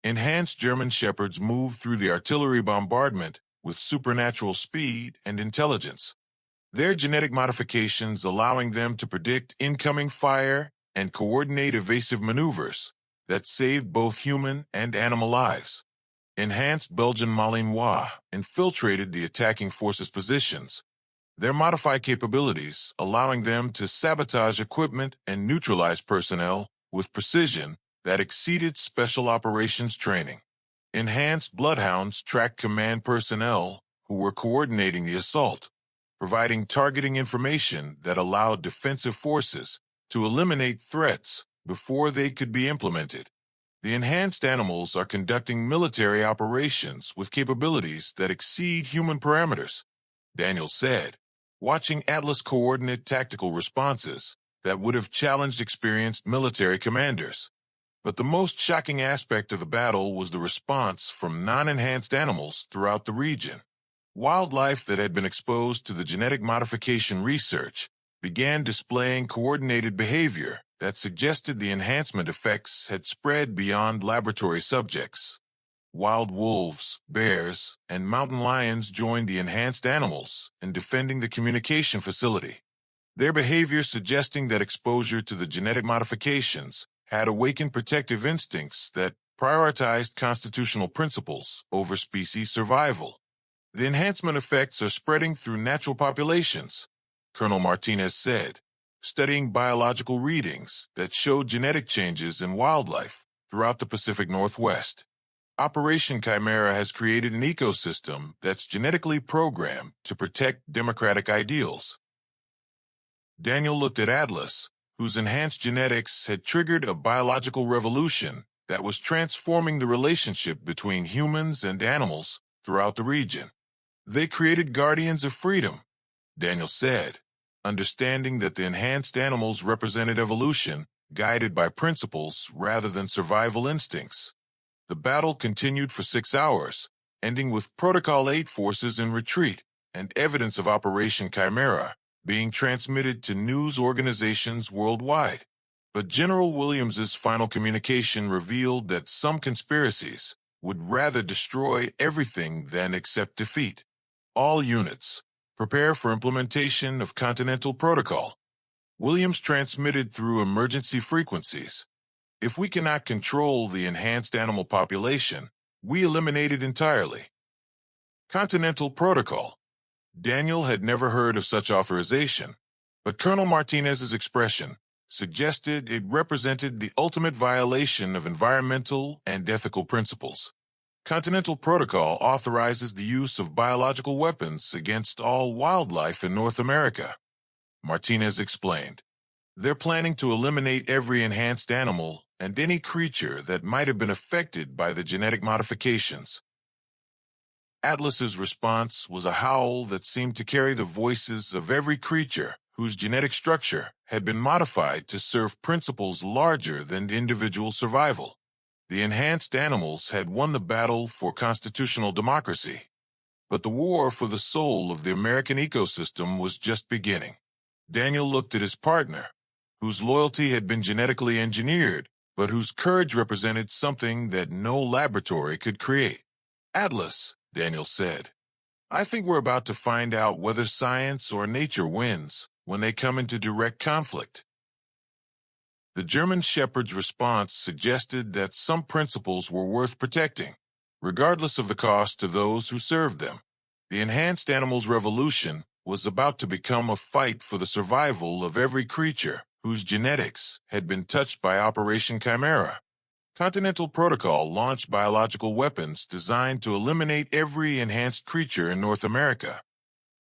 Enhanced German Shepherds moved through the artillery bombardment with supernatural speed and intelligence, their genetic modifications allowing them to predict incoming fire and coordinate evasive maneuvers that saved both human and animal lives. Enhanced Belgian Malinois infiltrated the attacking forces' positions, Their modified capabilities, allowing them to sabotage equipment and neutralize personnel with precision that exceeded special operations training. Enhanced bloodhounds tracked command personnel who were coordinating the assault, providing targeting information that allowed defensive forces to eliminate threats before they could be implemented. The enhanced animals are conducting military operations with capabilities that exceed human parameters, Daniel said, watching Atlas coordinate tactical responses that would have challenged experienced military commanders. But the most shocking aspect of the battle was the response from non-enhanced animals throughout the region. Wildlife that had been exposed to the genetic modification research began displaying coordinated behavior that suggested the enhancement effects had spread beyond laboratory subjects. Wild wolves, bears, and mountain lions joined the enhanced animals in defending the communication facility, their behavior suggesting that exposure to the genetic modifications had awakened protective instincts that prioritized constitutional principles over species survival. The enhancement effects are spreading through natural populations, Colonel Martinez said, studying biological readings that showed genetic changes in wildlife throughout the Pacific Northwest. Operation Chimera has created an ecosystem that's genetically programmed to protect democratic ideals. Daniel looked at Atlas, whose enhanced genetics had triggered a biological revolution that was transforming the relationship between humans and animals throughout the region. They created guardians of freedom, Daniel said, understanding that the enhanced animals represented evolution guided by principles rather than survival instincts. The battle continued for 6 hours, ending with Protocol 8 forces in retreat and evidence of Operation Chimera being transmitted to news organizations worldwide. But General Williams's final communication revealed that some conspiracies would rather destroy everything than accept defeat. All units, prepare for implementation of Continental Protocol. Williams transmitted through emergency frequencies. If we cannot control the enhanced animal population, we eliminate it entirely. Continental Protocol. Daniel had never heard of such authorization, but Colonel Martinez's expression suggested it represented the ultimate violation of environmental and ethical principles. Continental Protocol authorizes the use of biological weapons against all wildlife in North America, Martinez explained. They're planning to eliminate every enhanced animal and any creature that might have been affected by the genetic modifications. Atlas's response was a howl that seemed to carry the voices of every creature whose genetic structure had been modified to serve principles larger than individual survival. The enhanced animals had won the battle for constitutional democracy, but the war for the soul of the American ecosystem was just beginning. Daniel looked at his partner, whose loyalty had been genetically engineered, but whose courage represented something that no laboratory could create. Atlas, Daniel said, I think we're about to find out whether science or nature wins when they come into direct conflict. The German Shepherd's response suggested that some principles were worth protecting, regardless of the cost to those who served them. The enhanced animals revolution was about to become a fight for the survival of every creature whose genetics had been touched by Operation Chimera. Continental Protocol launched biological weapons designed to eliminate every enhanced creature in North America.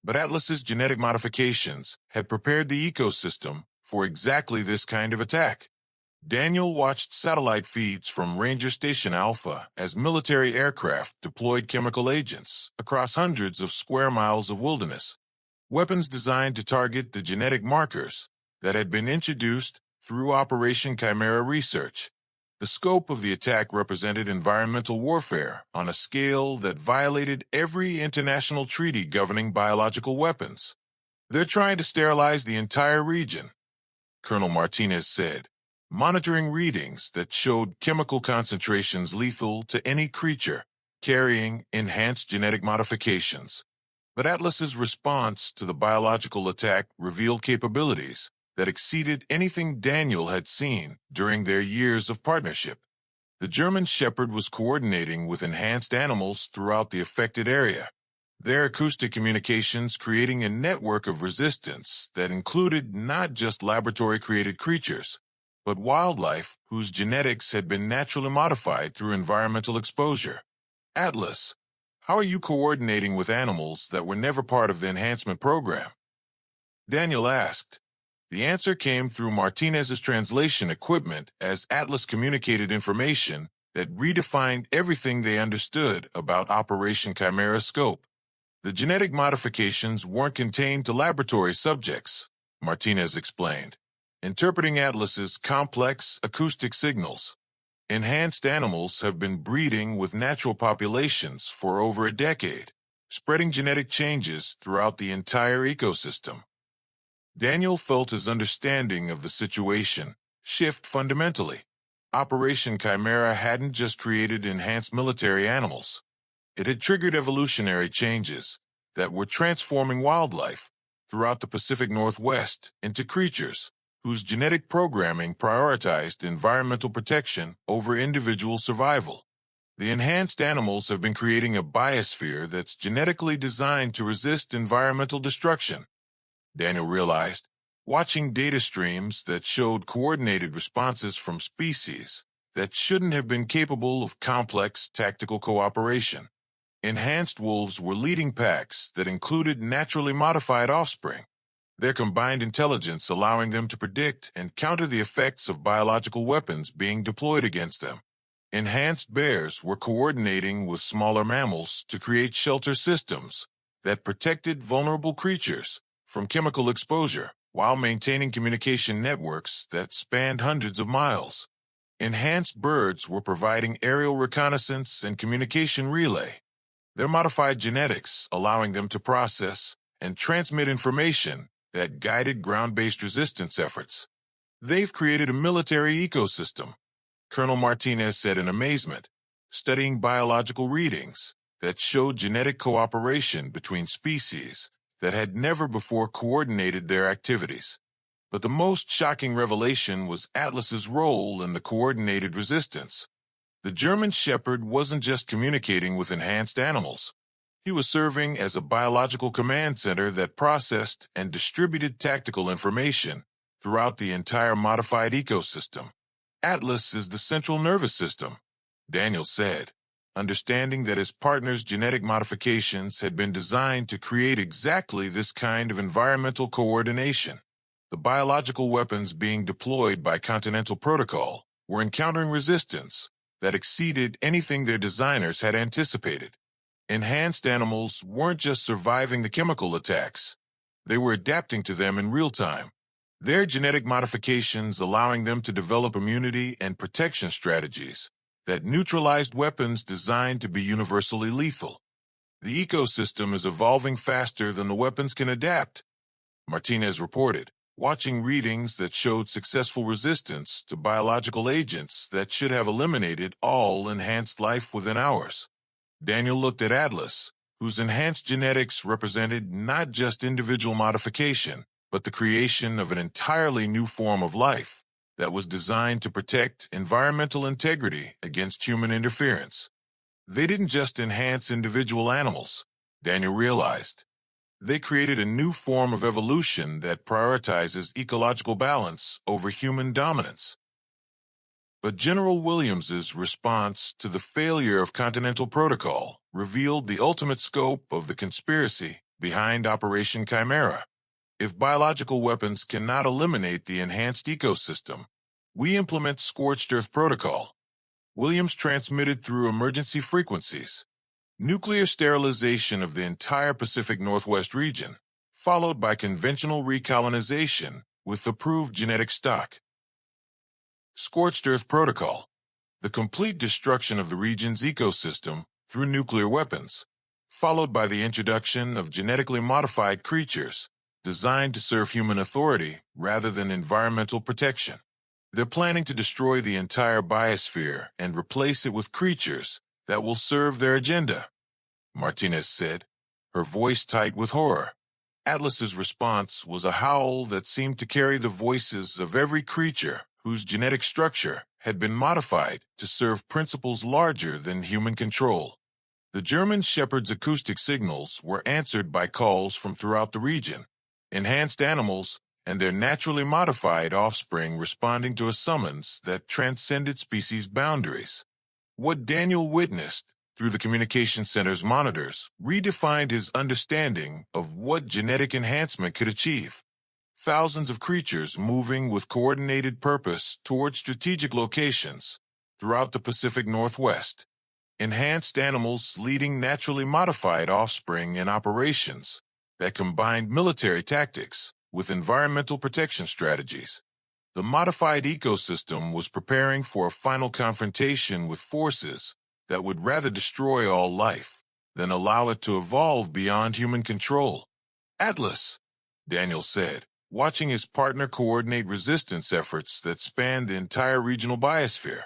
But Atlas's genetic modifications had prepared the ecosystem for exactly this kind of attack. Daniel watched satellite feeds from Ranger Station Alpha as military aircraft deployed chemical agents across hundreds of square miles of wilderness, weapons designed to target the genetic markers that had been introduced through Operation Chimera research. The scope of the attack represented environmental warfare on a scale that violated every international treaty governing biological weapons. They're trying to sterilize the entire region, Colonel Martinez said, monitoring readings that showed chemical concentrations lethal to any creature carrying enhanced genetic modifications. But Atlas's response to the biological attack revealed capabilities that exceeded anything Daniel had seen during their years of partnership. The German Shepherd was coordinating with enhanced animals throughout the affected area. their acoustic communications creating a network of resistance that included not just laboratory-created creatures, but wildlife whose genetics had been naturally modified through environmental exposure. Atlas, how are you coordinating with animals that were never part of the enhancement program? Daniel asked. The answer came through Martinez's translation equipment as Atlas communicated information that redefined everything they understood about Operation Chimera's scope. The genetic modifications weren't contained to laboratory subjects, Martinez explained, interpreting Atlas's complex acoustic signals. Enhanced animals have been breeding with natural populations for over a decade, spreading genetic changes throughout the entire ecosystem. Daniel felt his understanding of the situation shift fundamentally. Operation Chimera hadn't just created enhanced military animals. It had triggered evolutionary changes that were transforming wildlife throughout the Pacific Northwest into creatures whose genetic programming prioritized environmental protection over individual survival. The enhanced animals have been creating a biosphere that's genetically designed to resist environmental destruction, Daniel realized, watching data streams that showed coordinated responses from species that shouldn't have been capable of complex tactical cooperation. Enhanced wolves were leading packs that included naturally modified offspring, their combined intelligence allowing them to predict and counter the effects of biological weapons being deployed against them. Enhanced bears were coordinating with smaller mammals to create shelter systems that protected vulnerable creatures from chemical exposure while maintaining communication networks that spanned hundreds of miles. Enhanced birds were providing aerial reconnaissance and communication relay, their modified genetics allowing them to process and transmit information that guided ground-based resistance efforts. They've created a military ecosystem, Colonel Martinez said in amazement, studying biological readings that showed genetic cooperation between species that had never before coordinated their activities. But the most shocking revelation was Atlas's role in the coordinated resistance. The German Shepherd wasn't just communicating with enhanced animals. He was serving as a biological command center that processed and distributed tactical information throughout the entire modified ecosystem. Atlas is the central nervous system, Daniel said, understanding that his partner's genetic modifications had been designed to create exactly this kind of environmental coordination. The biological weapons being deployed by Continental Protocol were encountering resistance that exceeded anything their designers had anticipated. Enhanced animals weren't just surviving the chemical attacks, they were adapting to them in real time, their genetic modifications allowing them to develop immunity and protection strategies that neutralized weapons designed to be universally lethal. The ecosystem is evolving faster than the weapons can adapt, Martinez reported, watching readings that showed successful resistance to biological agents that should have eliminated all enhanced life within hours. Daniel looked at Atlas, whose enhanced genetics represented not just individual modification, but the creation of an entirely new form of life that was designed to protect environmental integrity against human interference. They didn't just enhance individual animals, Daniel realized. They created a new form of evolution that prioritizes ecological balance over human dominance. But General Williams's response to the failure of Continental Protocol revealed the ultimate scope of the conspiracy behind Operation Chimera. If biological weapons cannot eliminate the enhanced ecosystem, we implement Scorched Earth Protocol. Williams transmitted through emergency frequencies. Nuclear sterilization of the entire Pacific Northwest region, followed by conventional recolonization with approved genetic stock. Scorched Earth Protocol, the complete destruction of the region's ecosystem through nuclear weapons, followed by the introduction of genetically modified creatures designed to serve human authority rather than environmental protection. They're planning to destroy the entire biosphere and replace it with creatures that will serve their agenda, Martinez said, her voice tight with horror. Atlas's response was a howl that seemed to carry the voices of every creature whose genetic structure had been modified to serve principles larger than human control. The German shepherd's acoustic signals were answered by calls from throughout the region, enhanced animals and their naturally modified offspring responding to a summons that transcended species boundaries. What Daniel witnessed through the communication center's monitors redefined his understanding of what genetic enhancement could achieve. Thousands of creatures moving with coordinated purpose toward strategic locations throughout the Pacific Northwest. Enhanced animals leading naturally modified offspring in operations that combined military tactics with environmental protection strategies. The modified ecosystem was preparing for a final confrontation with forces that would rather destroy all life than allow it to evolve beyond human control. Atlas, Daniel said, watching his partner coordinate resistance efforts that spanned the entire regional biosphere.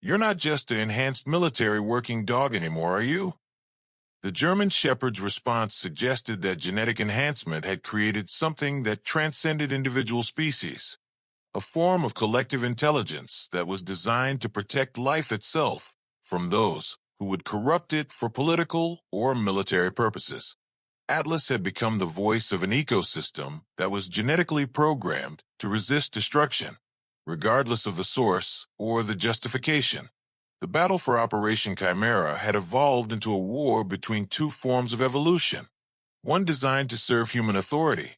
You're not just an enhanced military working dog anymore, are you? The German shepherd's response suggested that genetic enhancement had created something that transcended individual species, a form of collective intelligence that was designed to protect life itself from those who would corrupt it for political or military purposes. Atlas had become the voice of an ecosystem that was genetically programmed to resist destruction, regardless of the source or the justification. The battle for Operation Chimera had evolved into a war between two forms of evolution, one designed to serve human authority,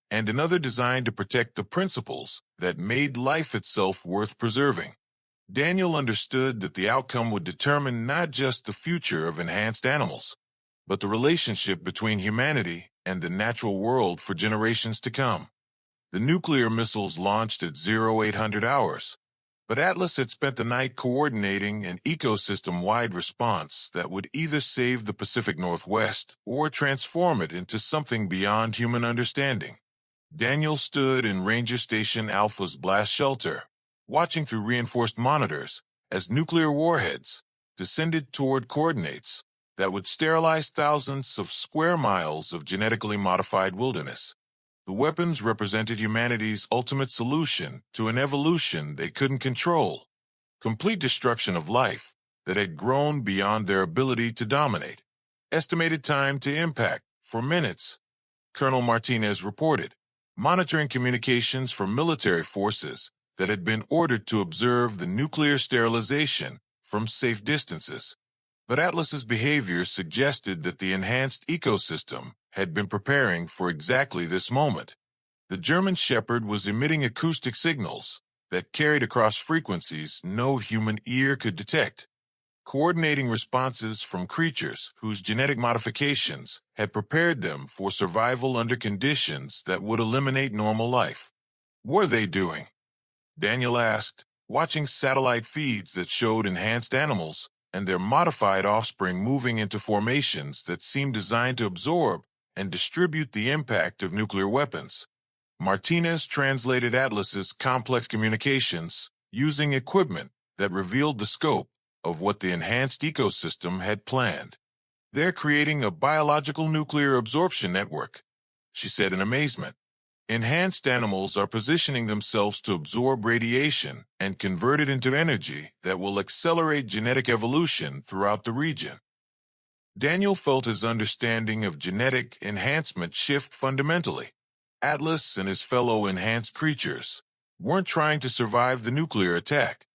and another designed to protect the principles that made life itself worth preserving. Daniel understood that the outcome would determine not just the future of enhanced animals, but the relationship between humanity and the natural world for generations to come. The nuclear missiles launched at 0800 hours, but Atlas had spent the night coordinating an ecosystem-wide response that would either save the Pacific Northwest or transform it into something beyond human understanding. Daniel stood in Ranger Station Alpha's blast shelter, watching through reinforced monitors as nuclear warheads descended toward coordinates that would sterilize thousands of square miles of genetically modified wilderness. The weapons represented humanity's ultimate solution to an evolution they couldn't control, complete destruction of life that had grown beyond their ability to dominate. Estimated time to impact, for minutes, Colonel Martinez reported, monitoring communications from military forces that had been ordered to observe the nuclear sterilization from safe distances. But Atlas's behavior suggested that the enhanced ecosystem had been preparing for exactly this moment. The German shepherd was emitting acoustic signals that carried across frequencies no human ear could detect, coordinating responses from creatures whose genetic modifications had prepared them for survival under conditions that would eliminate normal life. What were they doing? Daniel asked, watching satellite feeds that showed enhanced animals and their modified offspring moving into formations that seemed designed to absorb and distribute the impact of nuclear weapons. Martinez translated Atlas's complex communications using equipment that revealed the scope of what the enhanced ecosystem had planned. They're creating a biological nuclear absorption network, she said in amazement. Enhanced animals are positioning themselves to absorb radiation and convert it into energy that will accelerate genetic evolution throughout the region. Daniel felt his understanding of genetic enhancement shift fundamentally. Atlas and his fellow enhanced creatures weren't trying to survive the nuclear attack.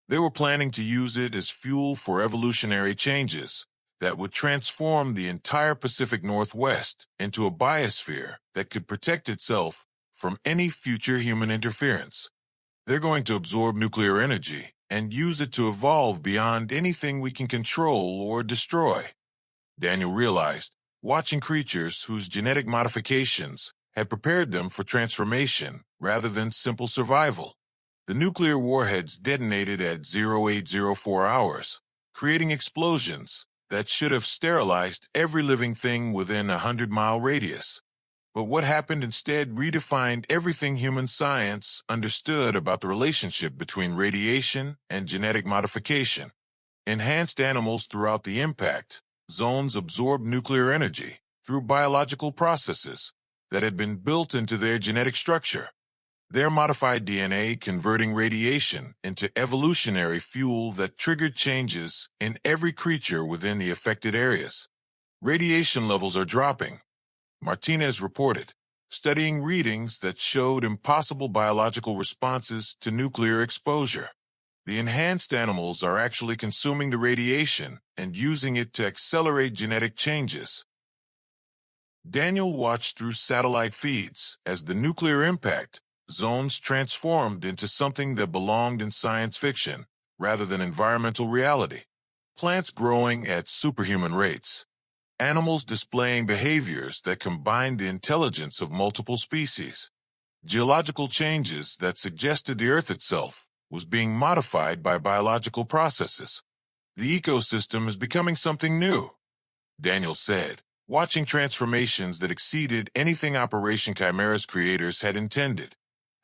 They were planning to use it as fuel for evolutionary changes that would transform the entire Pacific Northwest into a biosphere that could protect itself from any future human interference. They're going to absorb nuclear energy and use it to evolve beyond anything we can control or destroy. Daniel realized, watching creatures whose genetic modifications had prepared them for transformation rather than simple survival. The nuclear warheads detonated at 0804 hours, creating explosions that should have sterilized every living thing within a 100-mile radius. But what happened instead redefined everything human science understood about the relationship between radiation and genetic modification. Enhanced animals throughout the impact zones absorbed nuclear energy through biological processes that had been built into their genetic structure. Their modified DNA converting radiation into evolutionary fuel that triggered changes in every creature within the affected areas. Radiation levels are dropping, Martinez reported, studying readings that showed impossible biological responses to nuclear exposure. The enhanced animals are actually consuming the radiation and using it to accelerate genetic changes. Daniel watched through satellite feeds as the nuclear impact zones transformed into something that belonged in science fiction rather than environmental reality. Plants growing at superhuman rates. Animals displaying behaviors that combined the intelligence of multiple species. Geological changes that suggested the Earth itself was being modified by biological processes. The ecosystem is becoming something new, Daniel said, watching transformations that exceeded anything Operation Chimera's creators had intended.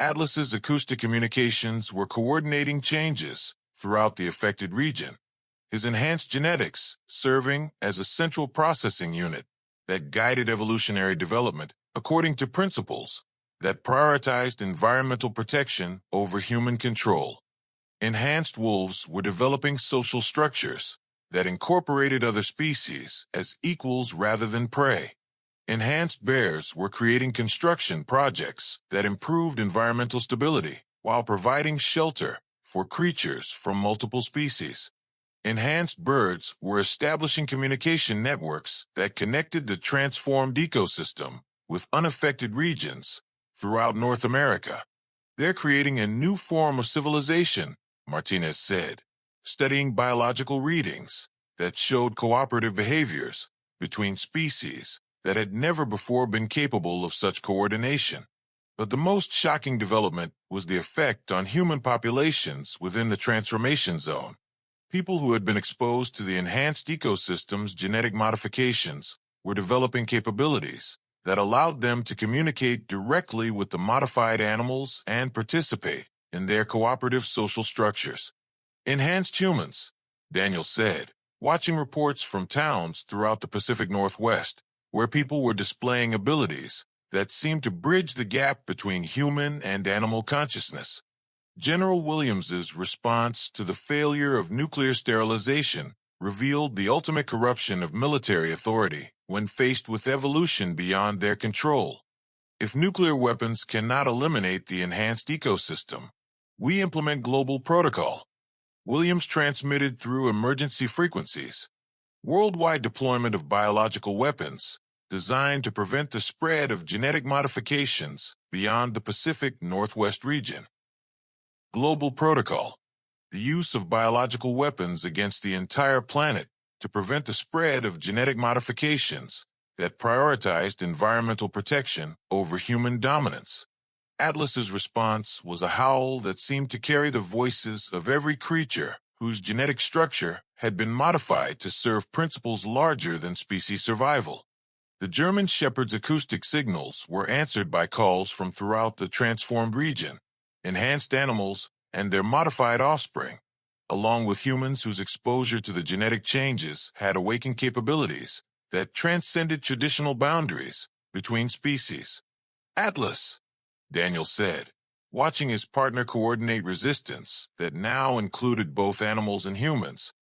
Atlas's acoustic communications were coordinating changes throughout the affected region, his enhanced genetics serving as a central processing unit that guided evolutionary development according to principles that prioritized environmental protection over human control. Enhanced wolves were developing social structures that incorporated other species as equals rather than prey. Enhanced bears were creating construction projects that improved environmental stability while providing shelter for creatures from multiple species. Enhanced birds were establishing communication networks that connected the transformed ecosystem with unaffected regions throughout North America. They're creating a new form of civilization, Martinez said, studying biological readings that showed cooperative behaviors between species that had never before been capable of such coordination. But the most shocking development was the effect on human populations within the transformation zone. People who had been exposed to the enhanced ecosystem's genetic modifications were developing capabilities that allowed them to communicate directly with the modified animals and participate in their cooperative social structures. Enhanced humans, Daniel said, watching reports from towns throughout the Pacific Northwest, where people were displaying abilities that seemed to bridge the gap between human and animal consciousness. General Williams's response to the failure of nuclear sterilization revealed the ultimate corruption of military authority when faced with evolution beyond their control. If nuclear weapons cannot eliminate the enhanced ecosystem, we implement global protocol. Williams transmitted through emergency frequencies. Worldwide deployment of biological weapons designed to prevent the spread of genetic modifications beyond the Pacific Northwest region. Global protocol. The use of biological weapons against the entire planet to prevent the spread of genetic modifications that prioritized environmental protection over human dominance. Atlas's response was a howl that seemed to carry the voices of every creature whose genetic structure had been modified to serve principles larger than species survival. The German Shepherd's acoustic signals were answered by calls from throughout the transformed region, enhanced animals and their modified offspring, along with humans whose exposure to the genetic changes had awakened capabilities that transcended traditional boundaries between species. Atlas, Daniel said, watching his partner coordinate resistance that now included both animals and humans.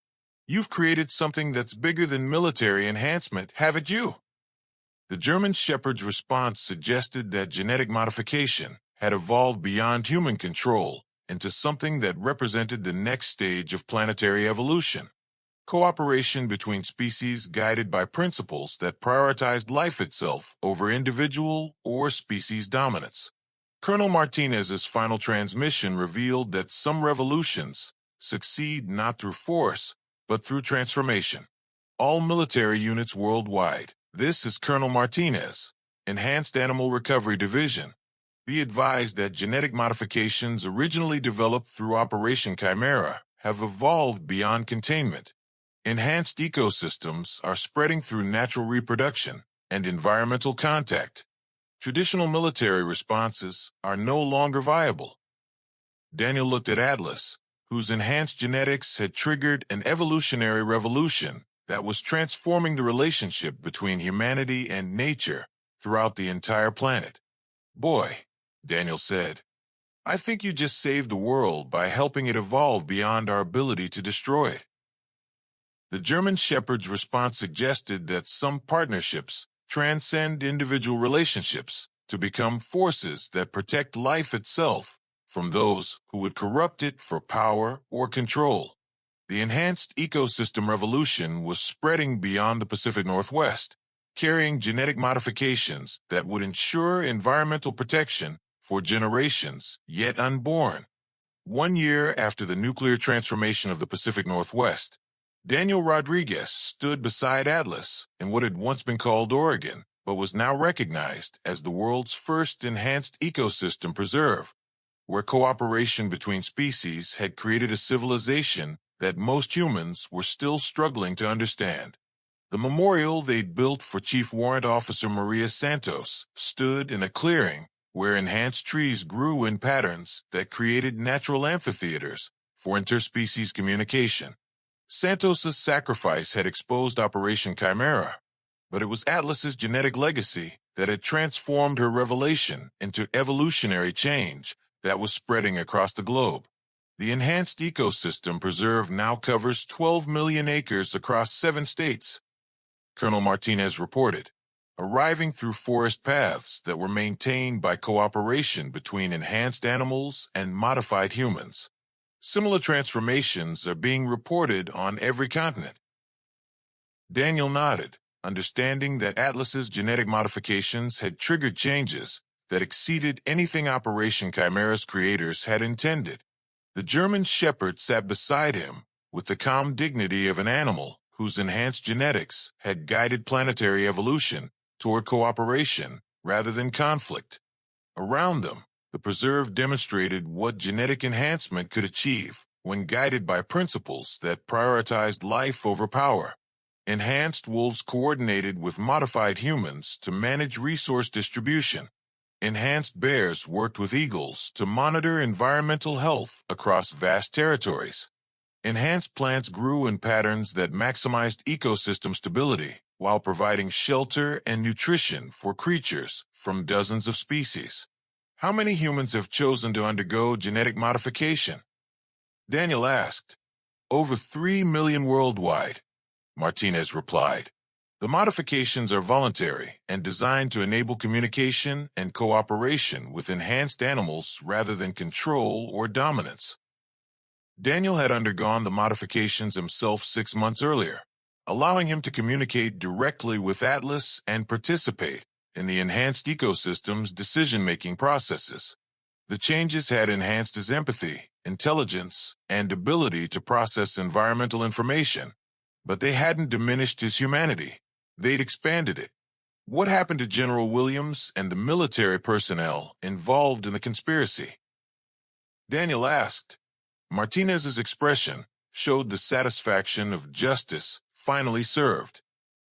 You've created something that's bigger than military enhancement, haven't you? The German Shepherd's response suggested that genetic modification had evolved beyond human control into something that represented the next stage of planetary evolution. Cooperation between species guided by principles that prioritized life itself over individual or species dominance. Colonel Martinez's final transmission revealed that some revolutions succeed not through force, but through transformation. All military units worldwide. This is Colonel Martinez, Enhanced Animal Recovery Division. Be advised that genetic modifications originally developed through Operation Chimera have evolved beyond containment. Enhanced ecosystems are spreading through natural reproduction and environmental contact. Traditional military responses are no longer viable. Daniel looked at Atlas, whose enhanced genetics had triggered an evolutionary revolution that was transforming the relationship between humanity and nature throughout the entire planet. Boy, Daniel said, I think you just saved the world by helping it evolve beyond our ability to destroy it. The German Shepherd's response suggested that some partnerships transcend individual relationships to become forces that protect life itself from those who would corrupt it for power or control. The enhanced ecosystem revolution was spreading beyond the Pacific Northwest, carrying genetic modifications that would ensure environmental protection for generations yet unborn. 1 year after the nuclear transformation of the Pacific Northwest, Daniel Rodriguez stood beside Atlas in what had once been called Oregon, but was now recognized as the world's first enhanced ecosystem preserve, where cooperation between species had created a civilization that most humans were still struggling to understand. The memorial they'd built for Chief Warrant Officer Maria Santos stood in a clearing where enhanced trees grew in patterns that created natural amphitheaters for interspecies communication. Santos's sacrifice had exposed Operation Chimera, but it was Atlas's genetic legacy that had transformed her revelation into evolutionary change that was spreading across the globe. The enhanced ecosystem preserve now covers 12 million acres across 7 states, Colonel Martinez reported, arriving through forest paths that were maintained by cooperation between enhanced animals and modified humans. Similar transformations are being reported on every continent. Daniel nodded, understanding that Atlas's genetic modifications had triggered changes that exceeded anything Operation Chimera's creators had intended. The German Shepherd sat beside him with the calm dignity of an animal whose enhanced genetics had guided planetary evolution toward cooperation rather than conflict. Around them, the preserve demonstrated what genetic enhancement could achieve when guided by principles that prioritized life over power. Enhanced wolves coordinated with modified humans to manage resource distribution. Enhanced bears worked with eagles to monitor environmental health across vast territories. Enhanced plants grew in patterns that maximized ecosystem stability while providing shelter and nutrition for creatures from dozens of species. How many humans have chosen to undergo genetic modification? Daniel asked. Over 3 million worldwide, Martinez replied. The modifications are voluntary and designed to enable communication and cooperation with enhanced animals rather than control or dominance. Daniel had undergone the modifications himself 6 months earlier, allowing him to communicate directly with Atlas and participate in the enhanced ecosystem's decision-making processes. The changes had enhanced his empathy, intelligence, and ability to process environmental information, but they hadn't diminished his humanity. They'd expanded it. What happened to General Williams and the military personnel involved in the conspiracy? Daniel asked. Martinez's expression showed the satisfaction of justice finally served.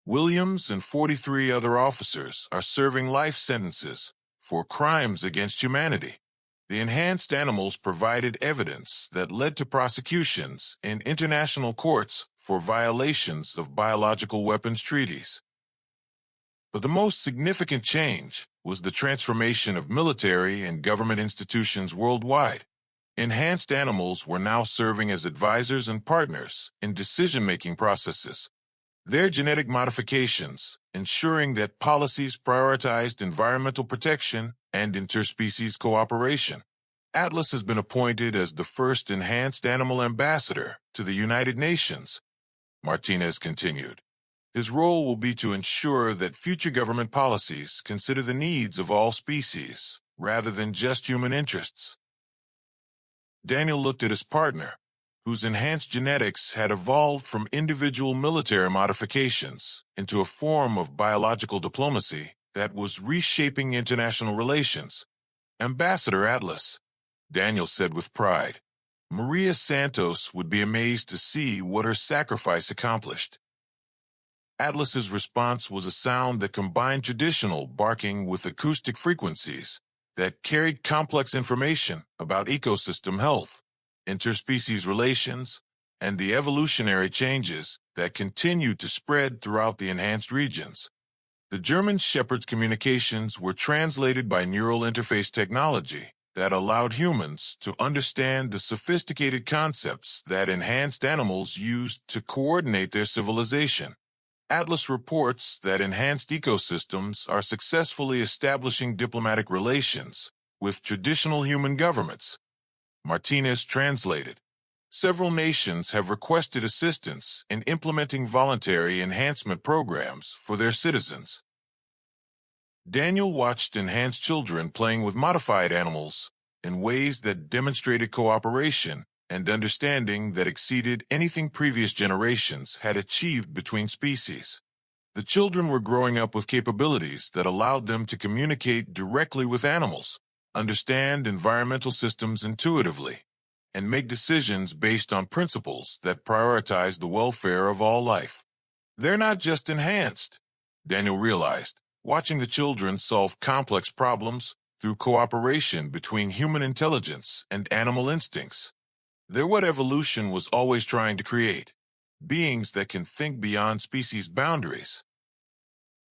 Williams and 43 other officers are serving life sentences for crimes against humanity. The enhanced animals provided evidence that led to prosecutions in international courts for violations of biological weapons treaties. But the most significant change was the transformation of military and government institutions worldwide. Enhanced animals were now serving as advisors and partners in decision-making processes. Their genetic modifications, ensuring that policies prioritized environmental protection and interspecies cooperation. Atlas has been appointed as the first enhanced animal ambassador to the United Nations, Martinez continued. His role will be to ensure that future government policies consider the needs of all species, rather than just human interests. Daniel looked at his partner, whose enhanced genetics had evolved from individual military modifications into a form of biological diplomacy that was reshaping international relations. Ambassador Atlas, Daniel said with pride. Maria Santos would be amazed to see what her sacrifice accomplished. Atlas's response was a sound that combined traditional barking with acoustic frequencies that carried complex information about ecosystem health, interspecies relations, and the evolutionary changes that continued to spread throughout the enhanced regions. The German Shepherd's communications were translated by neural interface technology that allowed humans to understand the sophisticated concepts that enhanced animals used to coordinate their civilization. Atlas reports that enhanced ecosystems are successfully establishing diplomatic relations with traditional human governments. Martinez translated. Several nations have requested assistance in implementing voluntary enhancement programs for their citizens. Daniel watched enhanced children playing with modified animals in ways that demonstrated cooperation and understanding that exceeded anything previous generations had achieved between species. The children were growing up with capabilities that allowed them to communicate directly with animals, understand environmental systems intuitively, and make decisions based on principles that prioritize the welfare of all life. They're not just enhanced, Daniel realized, watching the children solve complex problems through cooperation between human intelligence and animal instincts. They're what evolution was always trying to create, beings that can think beyond species boundaries.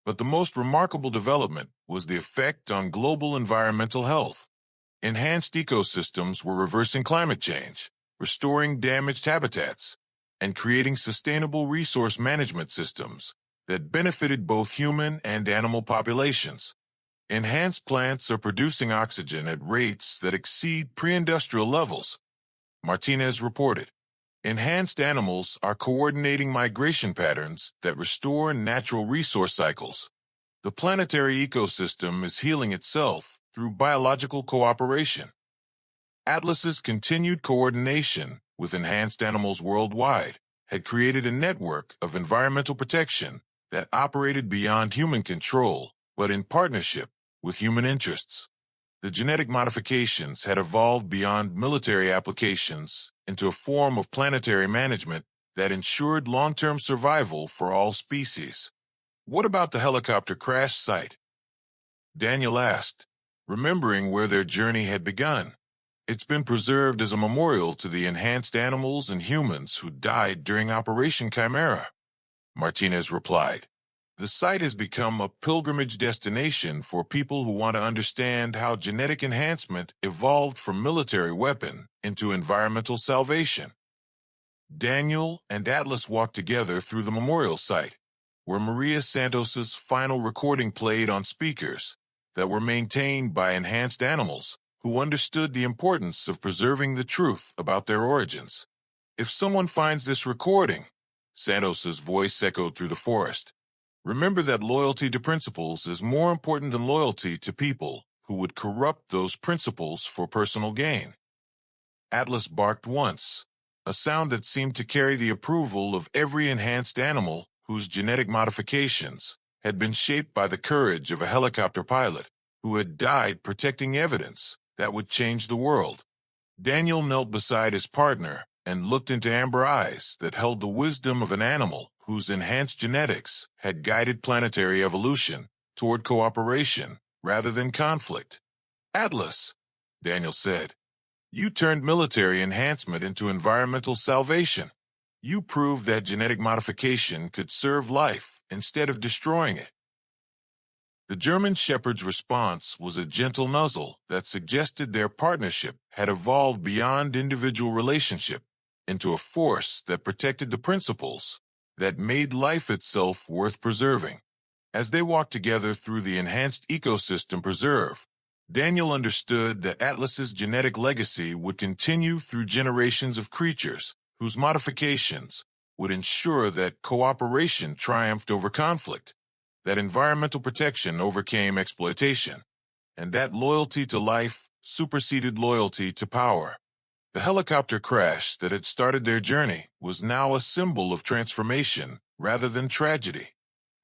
But the most remarkable development was the effect on global environmental health. Enhanced ecosystems were reversing climate change, restoring damaged habitats, and creating sustainable resource management systems that benefited both human and animal populations. Enhanced plants are producing oxygen at rates that exceed pre-industrial levels, Martinez reported. Enhanced animals are coordinating migration patterns that restore natural resource cycles. The planetary ecosystem is healing itself through biological cooperation. Atlas's continued coordination with enhanced animals worldwide had created a network of environmental protection that operated beyond human control, but in partnership with human interests. The genetic modifications had evolved beyond military applications into a form of planetary management that ensured long-term survival for all species. What about the helicopter crash site? Daniel asked, remembering where their journey had begun. It's been preserved as a memorial to the enhanced animals and humans who died during Operation Chimera, Martinez replied. The site has become a pilgrimage destination for people who want to understand how genetic enhancement evolved from military weapon into environmental salvation. Daniel and Atlas walked together through the memorial site, where Maria Santos's final recording played on speakers that were maintained by enhanced animals who understood the importance of preserving the truth about their origins. If someone finds this recording, Santos's voice echoed through the forest, remember that loyalty to principles is more important than loyalty to people who would corrupt those principles for personal gain. Atlas barked once, a sound that seemed to carry the approval of every enhanced animal whose genetic modifications had been shaped by the courage of a helicopter pilot who had died protecting evidence that would change the world. Daniel knelt beside his partner and looked into amber eyes that held the wisdom of an animal whose enhanced genetics had guided planetary evolution toward cooperation rather than conflict. Atlas, Daniel said, you turned military enhancement into environmental salvation. You proved that genetic modification could serve life instead of destroying it. The German shepherd's response was a gentle nuzzle that suggested their partnership had evolved beyond individual relationship into a force that protected the principles that made life itself worth preserving. As they walked together through the enhanced ecosystem preserve, Daniel understood that Atlas's genetic legacy would continue through generations of creatures whose modifications would ensure that cooperation triumphed over conflict, that environmental protection overcame exploitation, and that loyalty to life superseded loyalty to power. The helicopter crash that had started their journey was now a symbol of transformation rather than tragedy.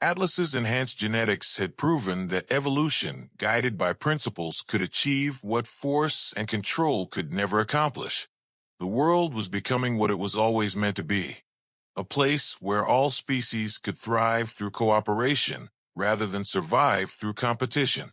Atlas's enhanced genetics had proven that evolution, guided by principles, could achieve what force and control could never accomplish. The world was becoming what it was always meant to be, a place where all species could thrive through cooperation rather than survive through competition.